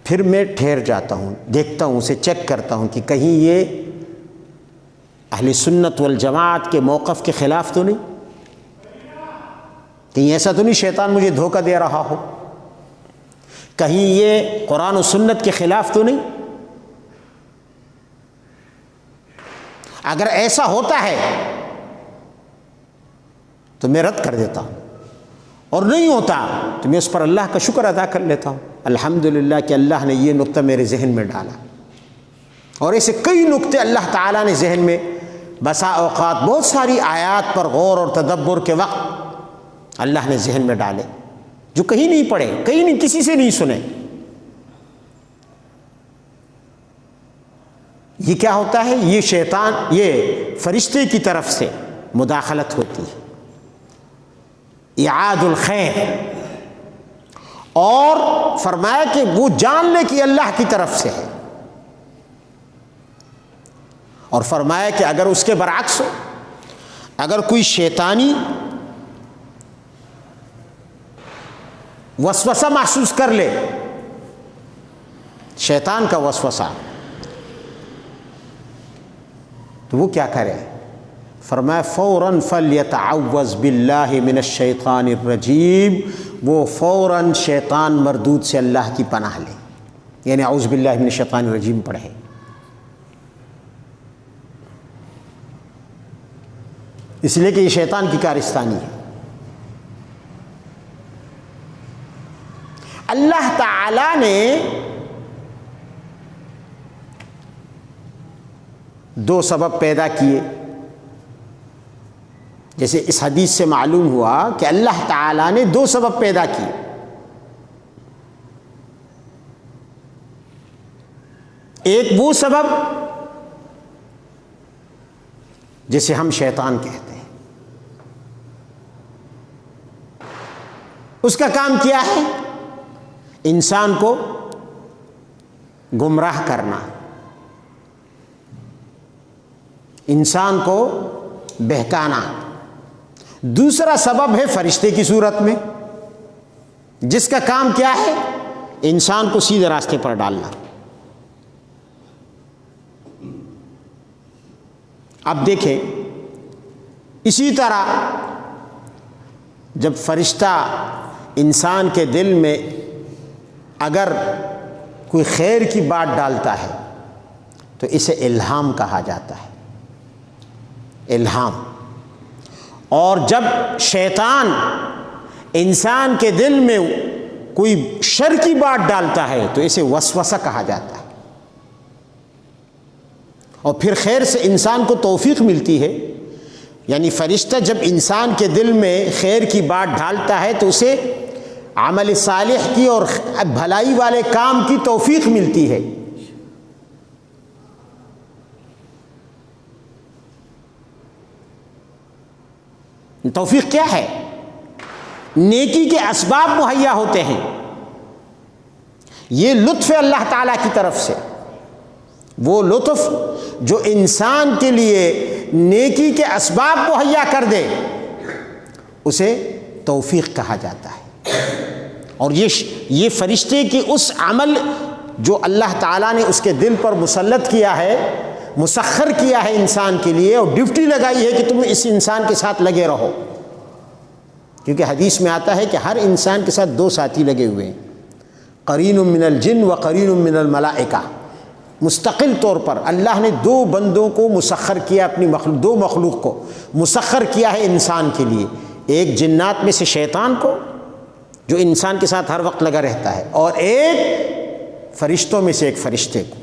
پھر میں ٹھہر جاتا ہوں، دیکھتا ہوں، اسے چیک کرتا ہوں کہ کہیں یہ اہل سنت والجماعت کے موقف کے خلاف تو نہیں، کہیں ایسا تو نہیں شیطان مجھے دھوکہ دے رہا ہو، کہیں یہ قرآن و سنت کے خلاف تو نہیں۔ اگر ایسا ہوتا ہے تو میں رد کر دیتا ہوں، اور نہیں ہوتا تو میں اس پر اللہ کا شکر ادا کر لیتا ہوں، الحمدللہ کہ اللہ نے یہ نقطہ میرے ذہن میں ڈالا۔ اور ایسے کئی نقطے اللہ تعالیٰ نے ذہن میں بسا اوقات بہت ساری آیات پر غور اور تدبر کے وقت اللہ نے ذہن میں ڈالے جو کہیں نہیں پڑھے، کہیں نہیں، کسی سے نہیں سنے۔ یہ کیا ہوتا ہے؟ یہ شیطان، یہ فرشتے کی طرف سے مداخلت ہوتی ہے، اعاد الخیر، اور فرمایا کہ وہ جان لے کہ اللہ کی طرف سے ہے، اور فرمایا کہ اگر اس کے برعکس ہو، اگر کوئی شیطانی وسوسہ محسوس کر لے، شیطان کا وسوسہ، تو وہ کیا کرے؟ فرمایا فوراً فلیتعوذ باللہ من الشیطان الرجیم، وہ فوراً شیطان مردود سے اللہ کی پناہ لے، یعنی اعوذ باللہ من الشیطان الرجیم پڑھے۔ اس لیے کہ یہ شیطان کی کارستانی ہے۔ اللہ تعالی نے دو سبب پیدا کیے، جیسے اس حدیث سے معلوم ہوا کہ اللہ تعالی نے دو سبب پیدا کیے۔ ایک وہ سبب جسے ہم شیطان کہتے ہیں، اس کا کام کیا ہے؟ انسان کو گمراہ کرنا، انسان کو بہکانا۔ دوسرا سبب ہے فرشتے کی صورت میں، جس کا کام کیا ہے؟ انسان کو سیدھے راستے پر ڈالنا۔ اب دیکھیں، اسی طرح جب فرشتہ انسان کے دل میں اگر کوئی خیر کی بات ڈالتا ہے تو اسے الہام کہا جاتا ہے، الہام۔ اور جب شیطان انسان کے دل میں کوئی شر کی بات ڈالتا ہے تو اسے وسوسہ کہا جاتا ہے۔ اور پھر خیر سے انسان کو توفیق ملتی ہے، یعنی فرشتہ جب انسان کے دل میں خیر کی بات ڈالتا ہے تو اسے عمل صالح کی اور بھلائی والے کام کی توفیق ملتی ہے۔ توفیق کیا ہے؟ نیکی کے اسباب مہیا ہوتے ہیں، یہ لطف اللہ تعالیٰ کی طرف سے، وہ لطف جو انسان کے لیے نیکی کے اسباب مہیا کر دے اسے توفیق کہا جاتا ہے۔ اور یہ فرشتے کی اس عمل جو اللہ تعالیٰ نے اس کے دل پر مسلط کیا ہے، مسخر کیا ہے انسان کے لیے، اور ڈیوٹی لگائی ہے کہ تم اس انسان کے ساتھ لگے رہو، کیونکہ حدیث میں آتا ہے کہ ہر انسان کے ساتھ دو ساتھی لگے ہوئے ہیں، قرین من الجن و قرین من الملائکہ۔ مستقل طور پر اللہ نے دو بندوں کو مسخر کیا، اپنی دو مخلوق کو مسخر کیا ہے انسان کے لیے، ایک جنات میں سے شیطان کو جو انسان کے ساتھ ہر وقت لگا رہتا ہے، اور ایک فرشتوں میں سے ایک فرشتے کو۔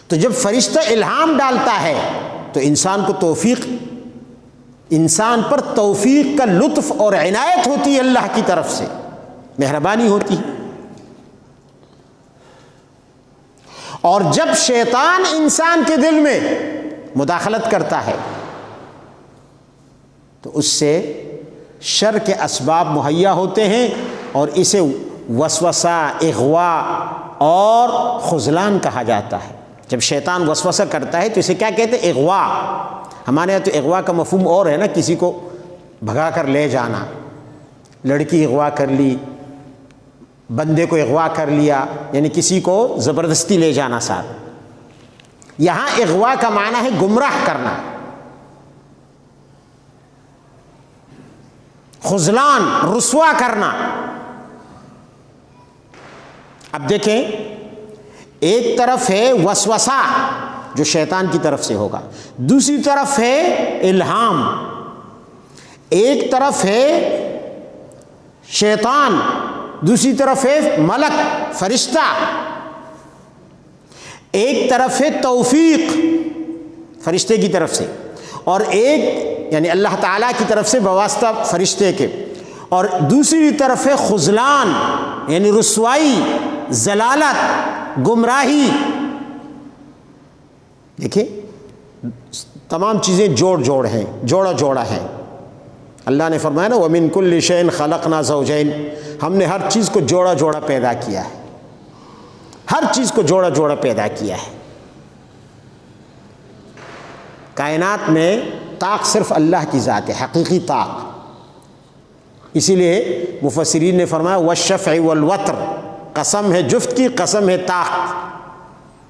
تو جب فرشتہ الہام ڈالتا ہے تو انسان کو توفیق، انسان پر توفیق کا لطف اور عنایت ہوتی ہے، اللہ کی طرف سے مہربانی ہوتی ہے۔ اور جب شیطان انسان کے دل میں مداخلت کرتا ہے تو اس سے شر کے اسباب مہیا ہوتے ہیں، اور اسے وسوسہ، اغوا اور خذلان کہا جاتا ہے۔ جب شیطان وسوسہ کرتا ہے تو اسے کیا کہتے ہیں؟ اغوا۔ ہمارے یہاں تو اغوا کا مفہوم اور ہے نا، کسی کو بھگا کر لے جانا، لڑکی اغوا کر لی، بندے کو اغوا کر لیا، یعنی کسی کو زبردستی لے جانا ساتھ۔ یہاں اغوا کا معنی ہے گمراہ کرنا، خذلان، رسوا کرنا۔ اب دیکھیں، ایک طرف ہے وسوسہ جو شیطان کی طرف سے ہوگا، دوسری طرف ہے الہام۔ ایک طرف ہے شیطان، دوسری طرف ہے ملک، فرشتہ۔ ایک طرف ہے توفیق فرشتے کی طرف سے، اور ایک یعنی اللہ تعالیٰ کی طرف سے بواسطہ فرشتے کے، اور دوسری طرف ہے خذلان یعنی رسوائی، ضلالت، گمراہی۔ دیکھیں تمام چیزیں جوڑ ہیں، جوڑا ہے۔ اللہ نے فرمایا نا وَمِن كُلِّ شَيْءٍ خَلَقْنَا زَوْجَيْنِ، ہم نے ہر چیز کو جوڑا پیدا کیا ہے، ہر چیز کو جوڑا پیدا کیا ہے۔ کائنات میں طاق صرف اللہ کی ذات ہے، حقیقی طاق۔ اسی لیے مفسرین نے فرمایا وَالشَّفْعِ وَالْوَتْرِ، قسم ہے جفت کی، قسم ہے طاق۔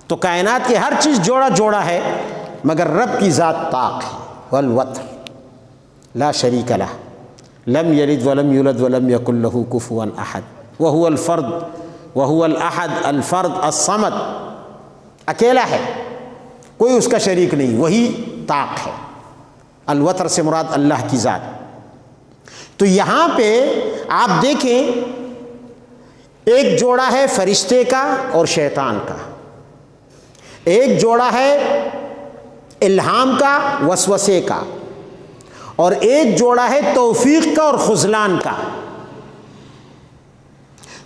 تو کائنات کی ہر چیز جوڑا ہے، مگر رب کی ذات طاق ہے۔ والوتر لا شریک لہ لم یلد ولم یولد ولم یکن لہ کفوا احد وہو الفرد وہو الاحد الفرد الصمد، اکیلا ہے، کوئی اس کا شریک نہیں، وہی طاق ہے۔ الوتر سے مراد اللہ کی ذات۔ تو یہاں پہ آپ دیکھیں ایک جوڑا ہے فرشتے کا اور شیطان کا، ایک جوڑا ہے الہام کا، وسوسے کا، اور ایک جوڑا ہے توفیق کا اور خذلان کا۔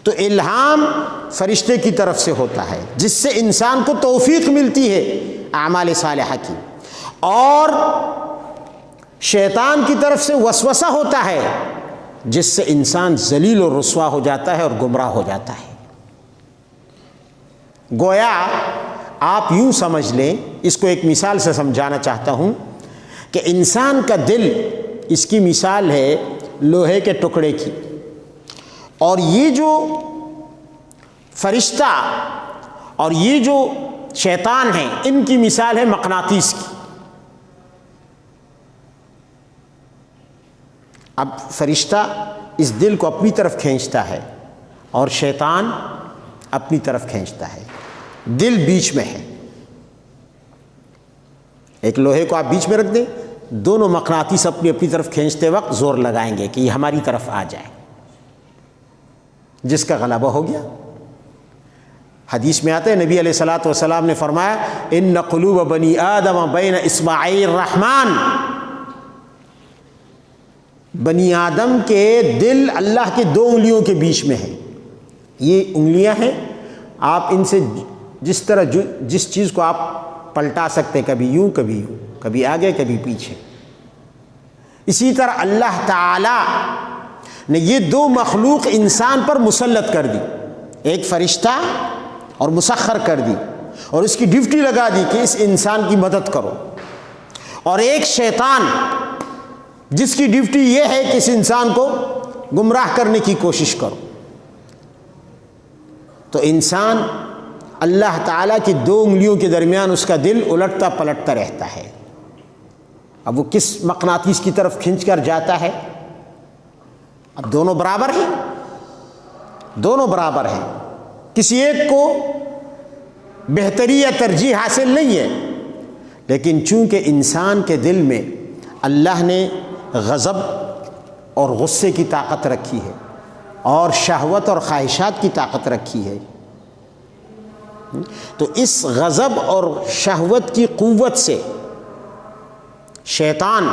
تو الہام فرشتے کی طرف سے ہوتا ہے جس سے انسان کو توفیق ملتی ہے اعمال صالحہ کی، اور شیطان کی طرف سے وسوسہ ہوتا ہے جس سے انسان ذلیل اور رسوا ہو جاتا ہے اور گمراہ ہو جاتا ہے۔ گویا آپ یوں سمجھ لیں، اس کو ایک مثال سے سمجھانا چاہتا ہوں کہ انسان کا دل، اس کی مثال ہے لوہے کے ٹکڑے کی، اور یہ جو فرشتہ اور یہ جو شیطان ہیں ان کی مثال ہے مقناطیس کی۔ اب فرشتہ اس دل کو اپنی طرف کھینچتا ہے اور شیطان اپنی طرف کھینچتا ہے، دل بیچ میں ہے۔ ایک لوہے کو آپ بیچ میں رکھ دیں، دونوں مقناطیس اپنی طرف کھینچتے وقت زور لگائیں گے کہ یہ ہماری طرف آ جائے، جس کا غلبہ ہو گیا۔ حدیث میں آتا ہے نبی علیہ الصلوۃ والسلام نے فرمایا ان قلوب بنی آدم بین اصبعی الرحمن، بنی آدم کے دل اللہ کے دو انگلیوں کے بیچ میں ہیں۔ یہ انگلیاں ہیں، آپ ان سے جس چیز کو آپ پلٹا سکتے، کبھی یوں کبھی یوں، کبھی آگے کبھی پیچھے۔ اسی طرح اللہ تعالی نے یہ دو مخلوق انسان پر مسلط کر دی، ایک فرشتہ اور مسخر کر دی، اور اس کی ڈیوٹی لگا دی کہ اس انسان کی مدد کرو، اور ایک شیطان جس کی ڈیوٹی یہ ہے کہ اس انسان کو گمراہ کرنے کی کوشش کرو۔ تو انسان اللہ تعالیٰ کی دو انگلیوں کے درمیان اس کا دل الٹتا پلٹتا رہتا ہے۔ اب وہ کس مقناطیس کی طرف کھنچ کر جاتا ہے؟ اب دونوں برابر ہیں، دونوں برابر ہیں، کسی ایک کو بہتری یا ترجیح حاصل نہیں ہے، لیکن چونکہ انسان کے دل میں اللہ نے غضب اور غصے کی طاقت رکھی ہے، اور شہوت اور خواہشات کی طاقت رکھی ہے، تو اس غضب اور شہوت کی قوت سے شیطان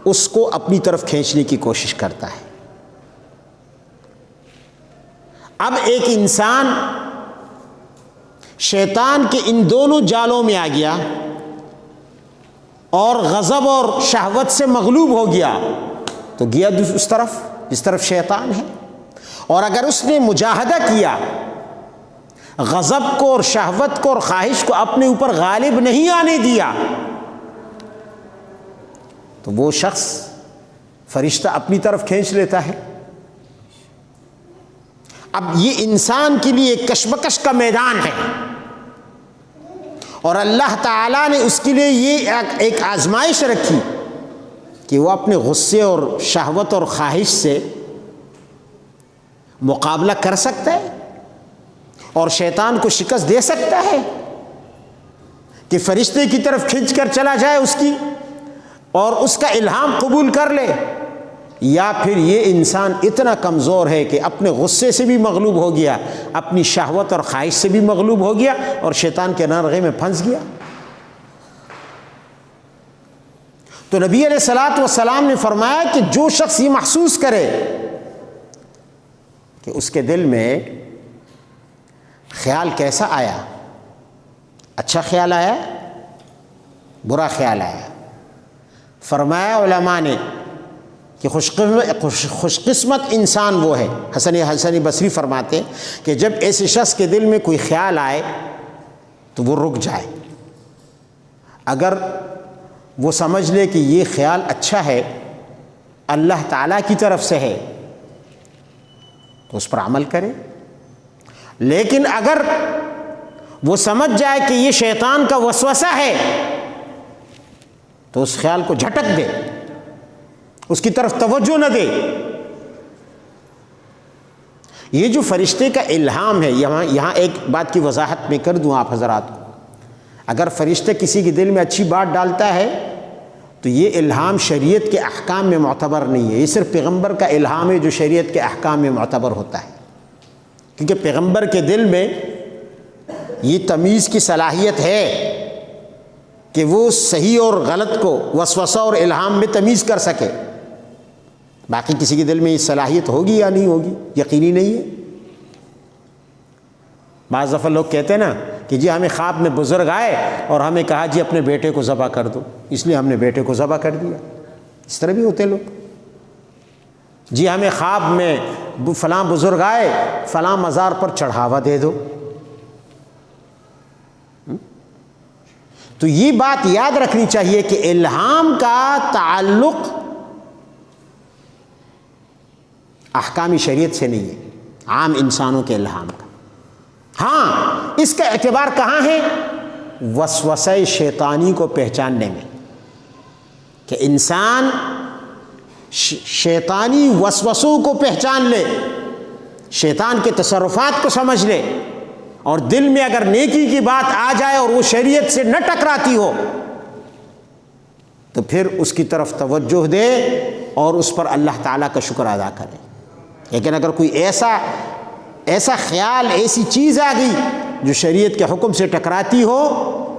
اس کو اپنی طرف کھینچنے کی کوشش کرتا ہے۔ اب ایک انسان شیطان کے ان دونوں جالوں میں آ گیا اور غضب اور شہوت سے مغلوب ہو گیا، تو گیا اس طرف جس طرف شیطان ہے، اور اگر اس نے مجاہدہ کیا، غضب کو اور شہوت کو اور خواہش کو اپنے اوپر غالب نہیں آنے دیا، تو وہ شخص فرشتہ اپنی طرف کھینچ لیتا ہے۔ اب یہ انسان کے لیے ایک کشمکش کا میدان ہے، اور اللہ تعالیٰ نے اس کے لیے یہ ایک آزمائش رکھی کہ وہ اپنے غصے اور شہوت اور خواہش سے مقابلہ کر سکتا ہے اور شیطان کو شکست دے سکتا ہے، کہ فرشتے کی طرف کھنچ کر چلا جائے اس کی، اور اس کا الہام قبول کر لے، یا پھر یہ انسان اتنا کمزور ہے کہ اپنے غصے سے بھی مغلوب ہو گیا، اپنی شہوت اور خواہش سے بھی مغلوب ہو گیا اور شیطان کے نرغے میں پھنس گیا۔ تو نبی علیہ الصلوۃ والسلام نے فرمایا کہ جو شخص یہ محسوس کرے کہ اس کے دل میں خیال کیسا آیا، اچھا خیال آیا، برا خیال آیا، فرمایا علماء نے کہ خوش قسمت انسان وہ ہے، حسن بصری فرماتے ہیں کہ جب ایسے شخص کے دل میں کوئی خیال آئے تو وہ رک جائے، اگر وہ سمجھ لے کہ یہ خیال اچھا ہے، اللہ تعالیٰ کی طرف سے ہے، تو اس پر عمل کرے۔ لیکن اگر وہ سمجھ جائے کہ یہ شیطان کا وسوسہ ہے تو اس خیال کو جھٹک دے، اس کی طرف توجہ نہ دے۔ یہ جو فرشتے کا الہام ہے، یہاں ایک بات کی وضاحت میں کر دوں آپ حضرات کو، اگر فرشتہ کسی کے دل میں اچھی بات ڈالتا ہے تو یہ الہام شریعت کے احکام میں معتبر نہیں ہے، یہ صرف پیغمبر کا الہام ہے جو شریعت کے احکام میں معتبر ہوتا ہے، کیونکہ پیغمبر کے دل میں یہ تمیز کی صلاحیت ہے کہ وہ صحیح اور غلط کو وسوسہ اور الہام میں تمیز کر سکے۔ باقی کسی کے دل میں یہ صلاحیت ہوگی یا نہیں ہوگی، یقینی نہیں ہے۔ بعض دفعہ لوگ کہتے ہیں نا کہ جی ہمیں خواب میں بزرگ آئے اور ہمیں کہا جی اپنے بیٹے کو ذبح کر دو، اس لیے ہم نے بیٹے کو ذبح کر دیا۔ اس طرح بھی ہوتے لوگ۔ جی ہمیں خواب میں فلاں بزرگ آئے، فلاں مزار پر چڑھاوا دے دو۔ تو یہ بات یاد رکھنی چاہیے کہ الہام کا تعلق احکام شریعت سے نہیں ہے، عام انسانوں کے الہام کا۔ ہاں اس کا اعتبار کہاں ہے؟ وسوسہ شیطانی کو پہچاننے میں، کہ انسان شیطانی وسوسوں کو پہچان لے، شیطان کے تصرفات کو سمجھ لے، اور دل میں اگر نیکی کی بات آ جائے اور وہ شریعت سے نہ ٹکراتی ہو تو پھر اس کی طرف توجہ دے اور اس پر اللہ تعالیٰ کا شکر ادا کرے۔ لیکن اگر کوئی ایسا خیال، ایسی چیز آ گئی جو شریعت کے حکم سے ٹکراتی ہو،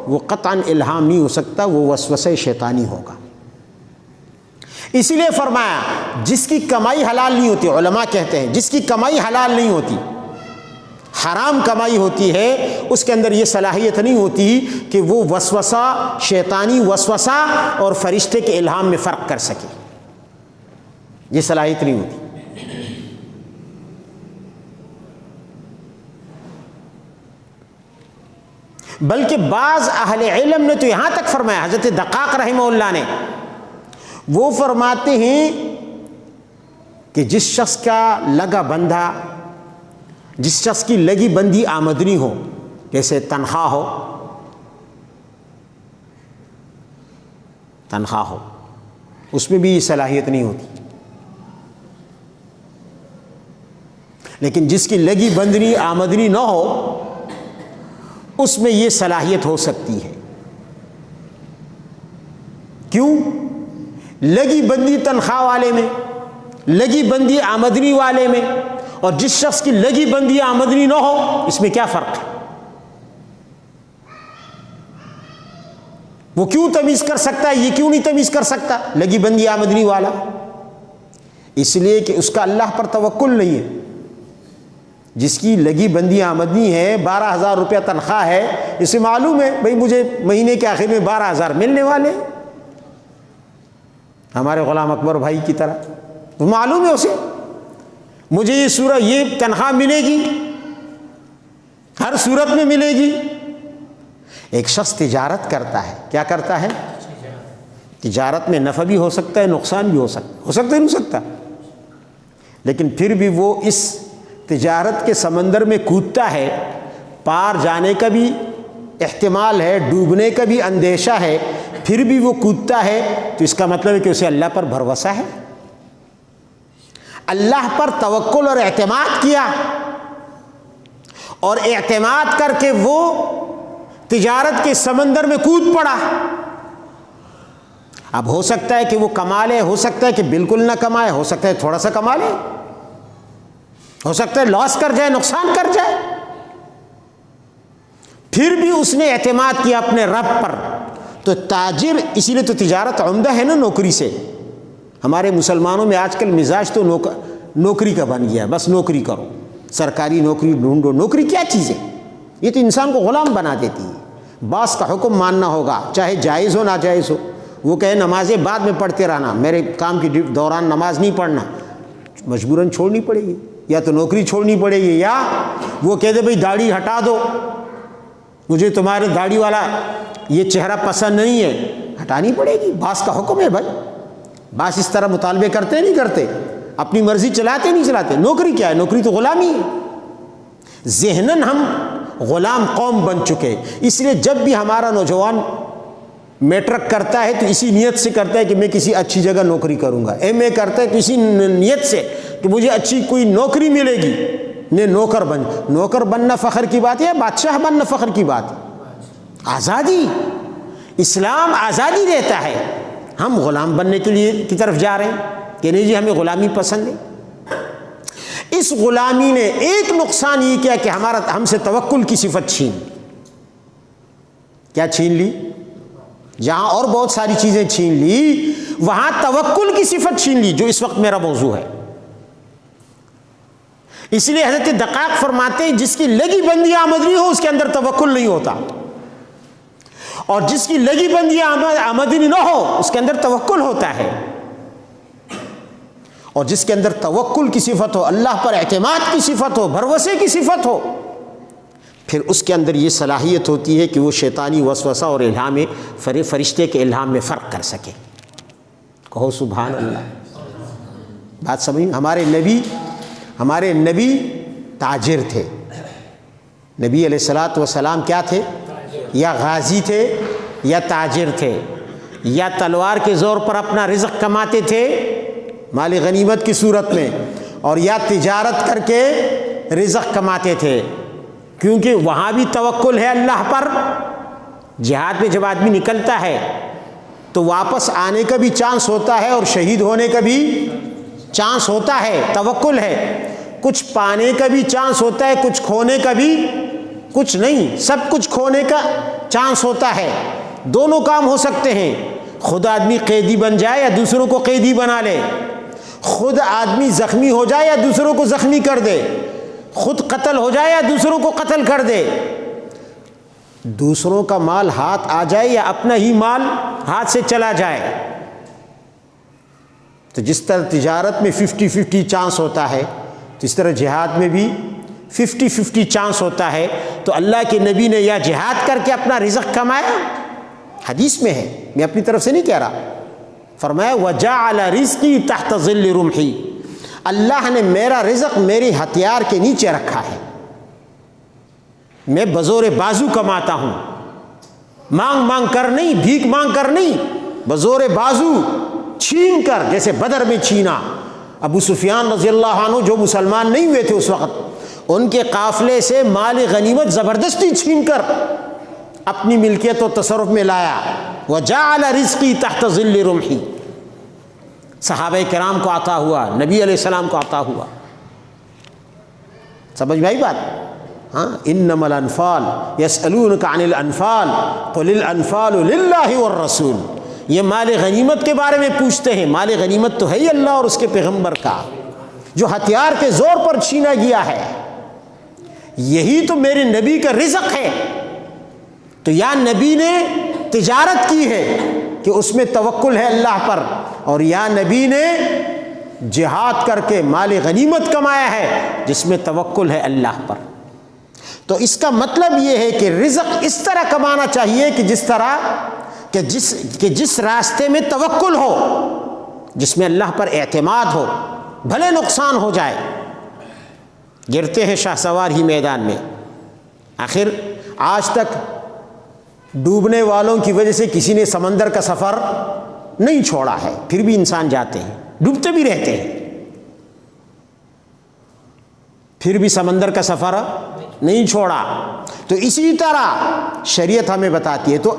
وہ قطعاً الہام نہیں ہو سکتا، وہ وسوسہ شیطانی ہوگا۔ اسی لیے فرمایا جس کی کمائی حلال نہیں ہوتی، علماء کہتے ہیں جس کی کمائی حلال نہیں ہوتی، حرام کمائی ہوتی ہے، اس کے اندر یہ صلاحیت نہیں ہوتی کہ وہ وسوسہ، شیطانی وسوسہ اور فرشتے کے الہام میں فرق کر سکے، یہ صلاحیت نہیں ہوتی۔ بلکہ بعض اہل علم نے تو یہاں تک فرمایا، حضرت دقاق رحمہ اللہ نے، وہ فرماتے ہیں کہ جس شخص کا لگا بندھا، جس شخص کی لگی بندی آمدنی ہو، جیسے تنخواہ ہو، اس میں بھی یہ صلاحیت نہیں ہوتی، لیکن جس کی لگی بندنی آمدنی نہ ہو اس میں یہ صلاحیت ہو سکتی ہے۔ کیوں؟ لگی بندی تنخواہ والے میں، لگی بندی آمدنی والے میں، اور جس شخص کی لگی بندی آمدنی نہ ہو، اس میں کیا فرق ہے؟ وہ کیوں تمیز کر سکتا ہے، یہ کیوں نہیں تمیز کر سکتا لگی بندی آمدنی والا؟ اس لیے کہ اس کا اللہ پر توکل نہیں ہے۔ جس کی لگی بندی آمدنی ہے، 12,000 روپیہ تنخواہ ہے، اسے معلوم ہے بھئی مجھے مہینے کے آخر میں 12,000 ملنے والے، ہمارے غلام اکبر بھائی کی طرح، تو معلوم ہے اسے مجھے یہ تنخواہ ملے گی، ہر صورت میں ملے گی۔ ایک شخص تجارت کرتا ہے، کیا کرتا ہے؟ تجارت میں نفع بھی ہو سکتا ہے، نقصان بھی ہو سکتا ہے نہیں ہو سکتا، لیکن پھر بھی وہ اس تجارت کے سمندر میں کودتا ہے، پار جانے کا بھی احتمال ہے، ڈوبنے کا بھی اندیشہ ہے، پھر بھی وہ کودتا ہے، تو اس کا مطلب ہے کہ اسے اللہ پر بھروسہ ہے، اللہ پر توکل اور اعتماد کیا، اور اعتماد کر کے وہ تجارت کے سمندر میں کود پڑا۔ اب ہو سکتا ہے کہ وہ کما لے، ہو سکتا ہے کہ بالکل نہ کمائے، ہو سکتا ہے تھوڑا سا کما لے، ہو سکتا ہے لاس کر جائے، نقصان کر جائے، پھر بھی اس نے اعتماد کیا اپنے رب پر۔ تو تاجر، اسی لیے تو تجارت عمدہ ہے نا نوکری سے۔ ہمارے مسلمانوں میں آج کل مزاج تو نوکری کا بن گیا، بس نوکری کرو، سرکاری نوکری ڈھونڈو۔ نوکری کیا چیز ہے؟ یہ تو انسان کو غلام بنا دیتی ہے۔ باس کا حکم ماننا ہوگا، چاہے جائز ہو ناجائز ہو۔ وہ کہے نمازیں بعد میں پڑھتے رہنا، میرے کام کی دوران نماز نہیں پڑھنا، مجبوراً چھوڑنی پڑے گی، یا تو نوکری چھوڑنی پڑے گی، یا وہ کہہ دے بھئی داڑھی ہٹا دو، مجھے تمہارے داڑھی والا یہ چہرہ پسند نہیں ہے، ہٹانی پڑے گی۔ باس کا حکم ہے بھائی، باس اس طرح مطالبے کرتے نہیں کرتے، اپنی مرضی چلاتے نہیں چلاتے۔ نوکری کیا ہے؟ نوکری تو غلامی ہے۔ ذہناً ہم غلام قوم بن چکے، اس لیے جب بھی ہمارا نوجوان میٹرک کرتا ہے تو اسی نیت سے کرتا ہے کہ میں کسی اچھی جگہ نوکری کروں گا، ایم اے کرتا ہے تو اسی نیت سے کہ مجھے اچھی کوئی نوکری ملے گی، میں نوکر بننا فخر کی بات ہے، بادشاہ بننا فخر کی بات ہے؟ آزادی، اسلام آزادی دیتا ہے، ہم غلام بننے کے لیے کی طرف جا رہے ہیں کہ نہیں جی ہمیں غلامی پسند ہے۔ اس غلامی نے ایک نقصان یہ کیا کہ ہم سے توکل کی صفت چھین۔ کیا چھین لی؟ جہاں اور بہت ساری چیزیں چھین لی، وہاں توکل کی صفت چھین لی، جو اس وقت میرا موضوع ہے۔ اس لیے حضرت دقاق فرماتے ہیں جس کی لگی بندی آمدنی ہو اس کے اندر توکل نہیں ہوتا، اور جس کی لگی بندی آمدنی نہ ہو اس کے اندر توکل ہوتا ہے۔ اور جس کے اندر توکل کی صفت ہو، اللہ پر اعتماد کی صفت ہو، بھروسے کی صفت ہو، پھر اس کے اندر یہ صلاحیت ہوتی ہے کہ وہ شیطانی وسوسہ اور الہام فرشتے کے الہام میں فرق کر سکے۔ کہو سبحان اللہ۔ بات سمجھ؟ ہمارے نبی تاجر تھے۔ نبی علیہ الصلاۃ والسلام کیا تھے؟ یا غازی تھے یا تاجر تھے، یا تلوار کے زور پر اپنا رزق کماتے تھے مال غنیمت کی صورت میں، اور یا تجارت کر کے رزق کماتے تھے، کیونکہ وہاں بھی توکل ہے اللہ پر۔ جہاد میں جب آدمی نکلتا ہے تو واپس آنے کا بھی چانس ہوتا ہے اور شہید ہونے کا بھی چانس ہوتا ہے، توکل ہے۔ کچھ پانے کا بھی چانس ہوتا ہے، کچھ کھونے کا بھی، کچھ نہیں، سب کچھ کھونے کا چانس ہوتا ہے۔ دونوں کام ہو سکتے ہیں، خود آدمی قیدی بن جائے یا دوسروں کو قیدی بنا لے، خود آدمی زخمی ہو جائے یا دوسروں کو زخمی کر دے، خود قتل ہو جائے یا دوسروں کو قتل کر دے، دوسروں کا مال ہاتھ آ جائے یا اپنا ہی مال ہاتھ سے چلا جائے۔ تو جس طرح تجارت میں 50-50 چانس ہوتا ہے، تو اس طرح جہاد میں بھی 50-50 چانس ہوتا ہے۔ تو اللہ کے نبی نے یا جہاد کر کے اپنا رزق کمایا، حدیث میں ہے، میں اپنی طرف سے نہیں کہہ رہا، فرمایا وَجَعَلَ رِزْقِي تَحْتَ ظِلِّ رُمْحِي، اللہ نے میرا رزق میرے ہتھیار کے نیچے رکھا ہے، میں بزور بازو کماتا ہوں، مانگ مانگ کر نہیں، بھیک مانگ کر نہیں، بزور بازو چھین کر، جیسے بدر میں چھینا۔ ابو سفیان رضی اللہ عنہ جو مسلمان نہیں ہوئے تھے اس وقت، ان کے قافلے سے مال غنیمت زبردستی چھین کر اپنی ملکیت و تصرف میں لایا۔ وَجَعَلَ رِزْقِي تَحْتَ ظِلِّ رُمْحِي، صحابہ کرام کو عطا ہوا، نبی علیہ السلام کو عطا ہوا۔ سمجھ میں آئی بات؟ ہاں، انما الانفال یسألونک عن الانفال قل الانفال للہ والرسول، یہ مال غنیمت کے بارے میں پوچھتے ہیں، مال غنیمت تو ہے ہی اللہ اور اس کے پیغمبر کا، جو ہتھیار کے زور پر چھینا گیا ہے، یہی تو میرے نبی کا رزق ہے۔ تو یا نبی نے تجارت کی ہے کہ اس میں توکل ہے اللہ پر، اور یا نبی نے جہاد کر کے مال غنیمت کمایا ہے جس میں توکل ہے اللہ پر۔ تو اس کا مطلب یہ ہے کہ رزق اس طرح کمانا چاہیے کہ جس طرح کہ جس راستے میں توکل ہو، جس میں اللہ پر اعتماد ہو، بھلے نقصان ہو جائے۔ گرتے ہیں شاہ سوار ہی میدان میں، آخر آج تک ڈوبنے والوں کی وجہ سے کسی نے سمندر کا سفر نہیں چھوڑا ہے، پھر بھی انسان جاتے ہیں، ڈوبتے بھی رہتے ہیں، پھر بھی سمندر کا سفر نہیں چھوڑا۔ تو اسی طرح شریعت ہمیں بتاتی ہے۔ تو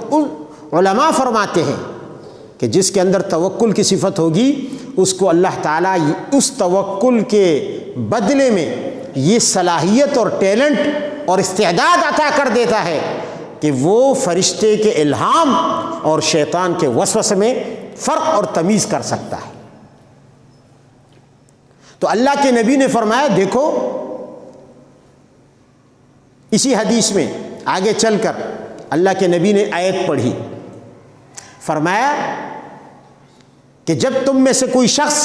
علماء فرماتے ہیں کہ جس کے اندر توکل کی صفت ہوگی اس کو اللہ تعالیٰ اس توکل کے بدلے میں یہ صلاحیت اور ٹیلنٹ اور استعداد عطا کر دیتا ہے کہ وہ فرشتے کے الہام اور شیطان کے وسوسے میں فرق اور تمیز کر سکتا ہے۔ تو اللہ کے نبی نے فرمایا، دیکھو اسی حدیث میں آگے چل کر اللہ کے نبی نے آیت پڑھی، فرمایا کہ جب تم میں سے کوئی شخص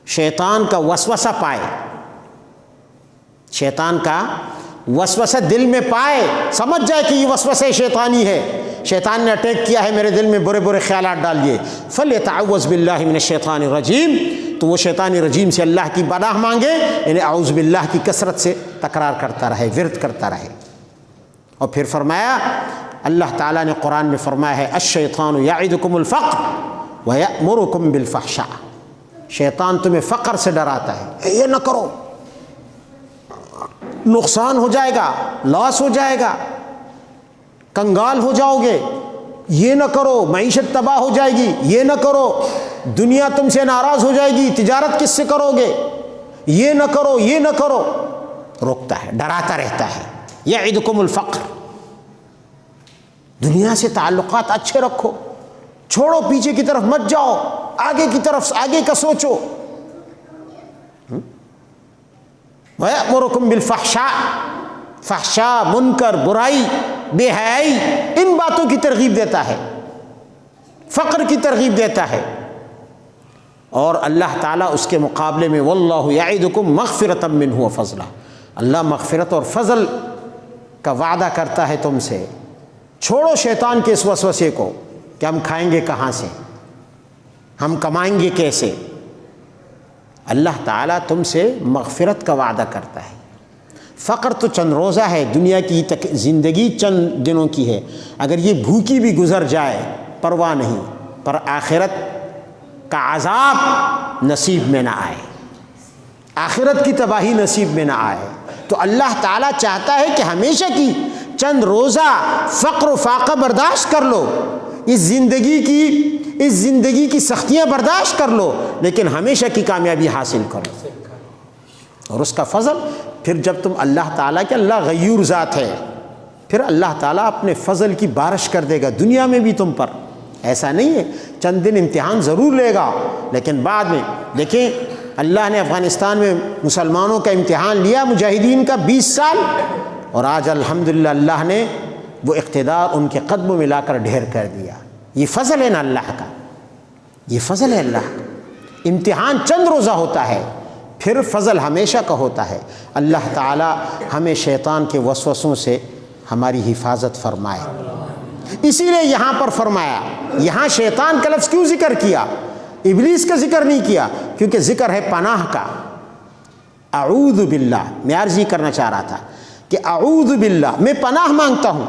شیطان کا وسوسہ پائے، شیطان کا وسوسہ دل میں پائے، سمجھ جائے کہ یہ وسوسہ شیطانی ہے، شیطان نے اٹیک کیا ہے میرے دل میں، برے برے خیالات ڈال دیے، فَلْيَتَعَوَّذْ بِاللَّهِ مِنَ الشَّيْطَانِ الرَّجِيمِ، تو وہ شیطانی رجیم سے اللہ کی پناہ مانگے، یعنی اعوذ باللہ کی کثرت سے تکرار کرتا رہے، ورد کرتا رہے۔ اور پھر فرمایا، اللہ تعالیٰ نے قرآن میں فرمایا ہے، الشیطان یعدکم الفقر ویأمرکم بالفحشاء، شیطان تمہیں فقر سے ڈراتا ہے، یہ نہ کرو، نقصان ہو جائے گا، لاس ہو جائے گا، کنگال ہو جاؤ گے، یہ نہ کرو، معیشت تباہ ہو جائے گی، یہ نہ کرو، دنیا تم سے ناراض ہو جائے گی، تجارت کس سے کرو گے، یہ نہ کرو، یہ نہ کرو، روکتا ہے، ڈراتا رہتا ہے۔ یعدکم الفقر، دنیا سے تعلقات اچھے رکھو، چھوڑو، پیچھے کی طرف مت جاؤ، آگے کی طرف، آگے کا سوچو۔ وَيَأْمُرُكُمْ بِالْفَحْشَاءِ، فحشاء، منکر، برائی، بے حیائی، ان باتوں کی ترغیب دیتا ہے، فقر کی ترغیب دیتا ہے۔ اور اللہ تعالیٰ اس کے مقابلے میں وَاللَّهُ يَعِدُكُمْ مَغْفِرَةً مِّنْهُ وَفَضْلًا، اللہ مغفرت اور فضل کا وعدہ کرتا ہے تم سے۔ چھوڑو شیطان کے اس وسوسے کو کہ ہم کھائیں گے کہاں سے، ہم کمائیں گے کیسے، اللہ تعالیٰ تم سے مغفرت کا وعدہ کرتا ہے۔ فقر تو چند روزہ ہے، دنیا کی زندگی چند دنوں کی ہے، اگر یہ بھوکی بھی گزر جائے پرواہ نہیں، پر آخرت کا عذاب نصیب میں نہ آئے، آخرت کی تباہی نصیب میں نہ آئے۔ تو اللہ تعالیٰ چاہتا ہے کہ ہمیشہ کی چند روزہ فقر و فاقہ برداشت کر لو، اس زندگی کی سختیاں برداشت کر لو، لیکن ہمیشہ کی کامیابی حاصل کرو، اور اس کا فضل پھر جب تم اللہ تعالیٰ کے، اللہ غیور ذات ہے، پھر اللہ تعالیٰ اپنے فضل کی بارش کر دے گا دنیا میں بھی تم پر۔ ایسا نہیں ہے، چند دن امتحان ضرور لے گا، لیکن بعد میں دیکھیں اللہ نے افغانستان میں مسلمانوں کا امتحان لیا، مجاہدین کا 20 سال، اور آج الحمدللہ اللہ نے وہ اقتدار ان کے قدموں میں لا کر ڈھیر کر دیا۔ یہ فضل ہے نا اللہ کا، یہ فضل ہے اللہ کا۔ امتحان چند روزہ ہوتا ہے، پھر فضل ہمیشہ کا ہوتا ہے۔ اللہ تعالی ہمیں شیطان کے وسوسوں سے ہماری حفاظت فرمائے۔ اسی لیے یہاں پر فرمایا، یہاں شیطان کا لفظ کیوں ذکر کیا، ابلیس کا ذکر نہیں کیا؟ کیونکہ ذکر ہے پناہ کا۔ اعوذ باللہ، میں عرض یہ کرنا چاہ رہا تھا کہ اعوذ باللہ، میں پناہ مانگتا ہوں۔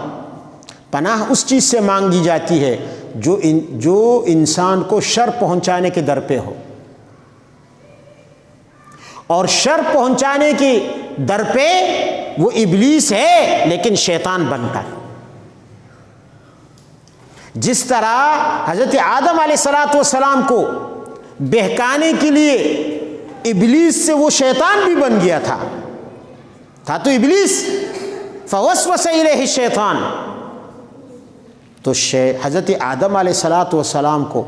پناہ اس چیز سے مانگی جاتی ہے جو انسان کو شر پہنچانے کے در پہ ہو، اور شر پہنچانے کے در پہ وہ ابلیس ہے، لیکن شیطان بن کر۔ جس طرح حضرت آدم علیہ السلام کو بہکانے کے لیے ابلیس سے وہ شیطان بھی بن گیا تھا تو ابلیس، فوسوس الیہ الشیطان، تو حضرت آدم علیہ السلام کو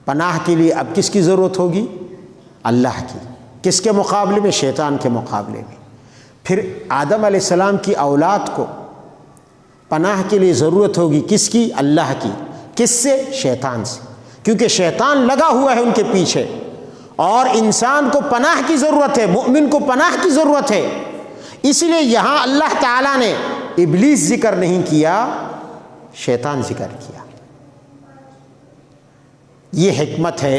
پناہ کے لیے اب کس کی ضرورت ہوگی؟ اللہ کی۔ کس کے مقابلے میں؟ شیطان کے مقابلے میں۔ پھر آدم علیہ السلام کی اولاد کو پناہ کے لیے ضرورت ہوگی کس کی؟ اللہ کی۔ کس سے؟ شیطان سے، کیونکہ شیطان لگا ہوا ہے ان کے پیچھے، اور انسان کو پناہ کی ضرورت ہے، مومن کو پناہ کی ضرورت ہے۔ اس لیے یہاں اللہ تعالیٰ نے ابلیس ذکر نہیں کیا، شیطان ذکر کیا۔ یہ حکمت ہے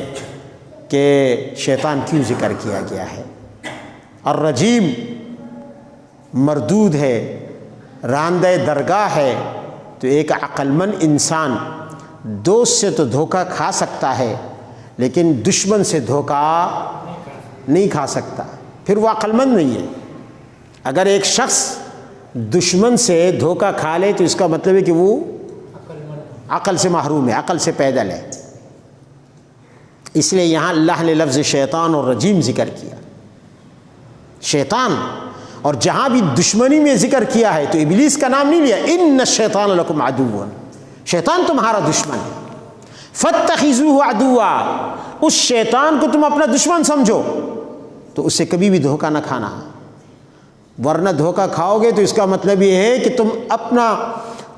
کہ شیطان کیوں ذکر کیا گیا ہے۔ الرجیم مردود ہے، راندہ درگاہ ہے، تو ایک عقل مند انسان دوست سے تو دھوکہ کھا سکتا ہے، لیکن دشمن سے دھوکہ نہیں کھا سکتا، پھر وہ عقل مند نہیں ہے۔ اگر ایک شخص دشمن سے دھوکہ کھا لے تو اس کا مطلب ہے کہ وہ عقل سے محروم ہے، عقل سے پیدل ہے. اس لیے یہاں اللہ نے لفظ شیطان اور رجیم ذکر کیا. شیطان، اور جہاں بھی دشمنی میں ذکر کیا ہے تو ابلیس کا نام نہیں لیا. ان الشیطان لکم عدو، شیطان تمہارا دشمن ہے. فاتخذوہ عدوا، اس شیطان کو تم اپنا دشمن سمجھو، تو اس سے کبھی بھی دھوکہ نہ کھانا، ورنہ دھوکہ کھاؤ گے تو اس کا مطلب یہ ہے کہ تم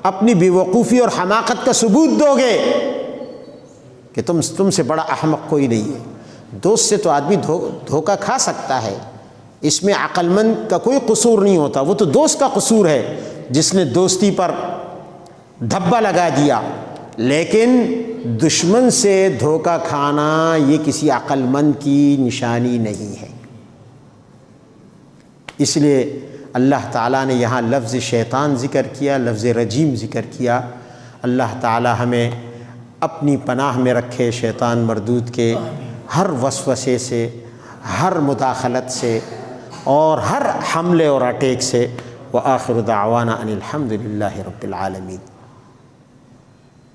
اپنی بے وقوفی اور حماقت کا ثبوت دو گے کہ تم سے بڑا احمق کوئی نہیں ہے. دوست سے تو آدمی دھوکہ کھا سکتا ہے، اس میں عقل مند کا کوئی قصور نہیں ہوتا، وہ تو دوست کا قصور ہے جس نے دوستی پر دھبا لگا دیا. لیکن دشمن سے دھوکہ کھانا یہ کسی عقل مند کی نشانی نہیں ہے. اس لیے اللہ تعالیٰ نے یہاں لفظ شیطان ذکر کیا، لفظ رجیم ذکر کیا. اللہ تعالیٰ ہمیں اپنی پناہ میں رکھے شیطان مردود کے ہر وسوسے سے، ہر مداخلت سے، اور ہر حملے اور اٹیک سے. وآخر دعوانا ان الحمد للہ رب العالمین.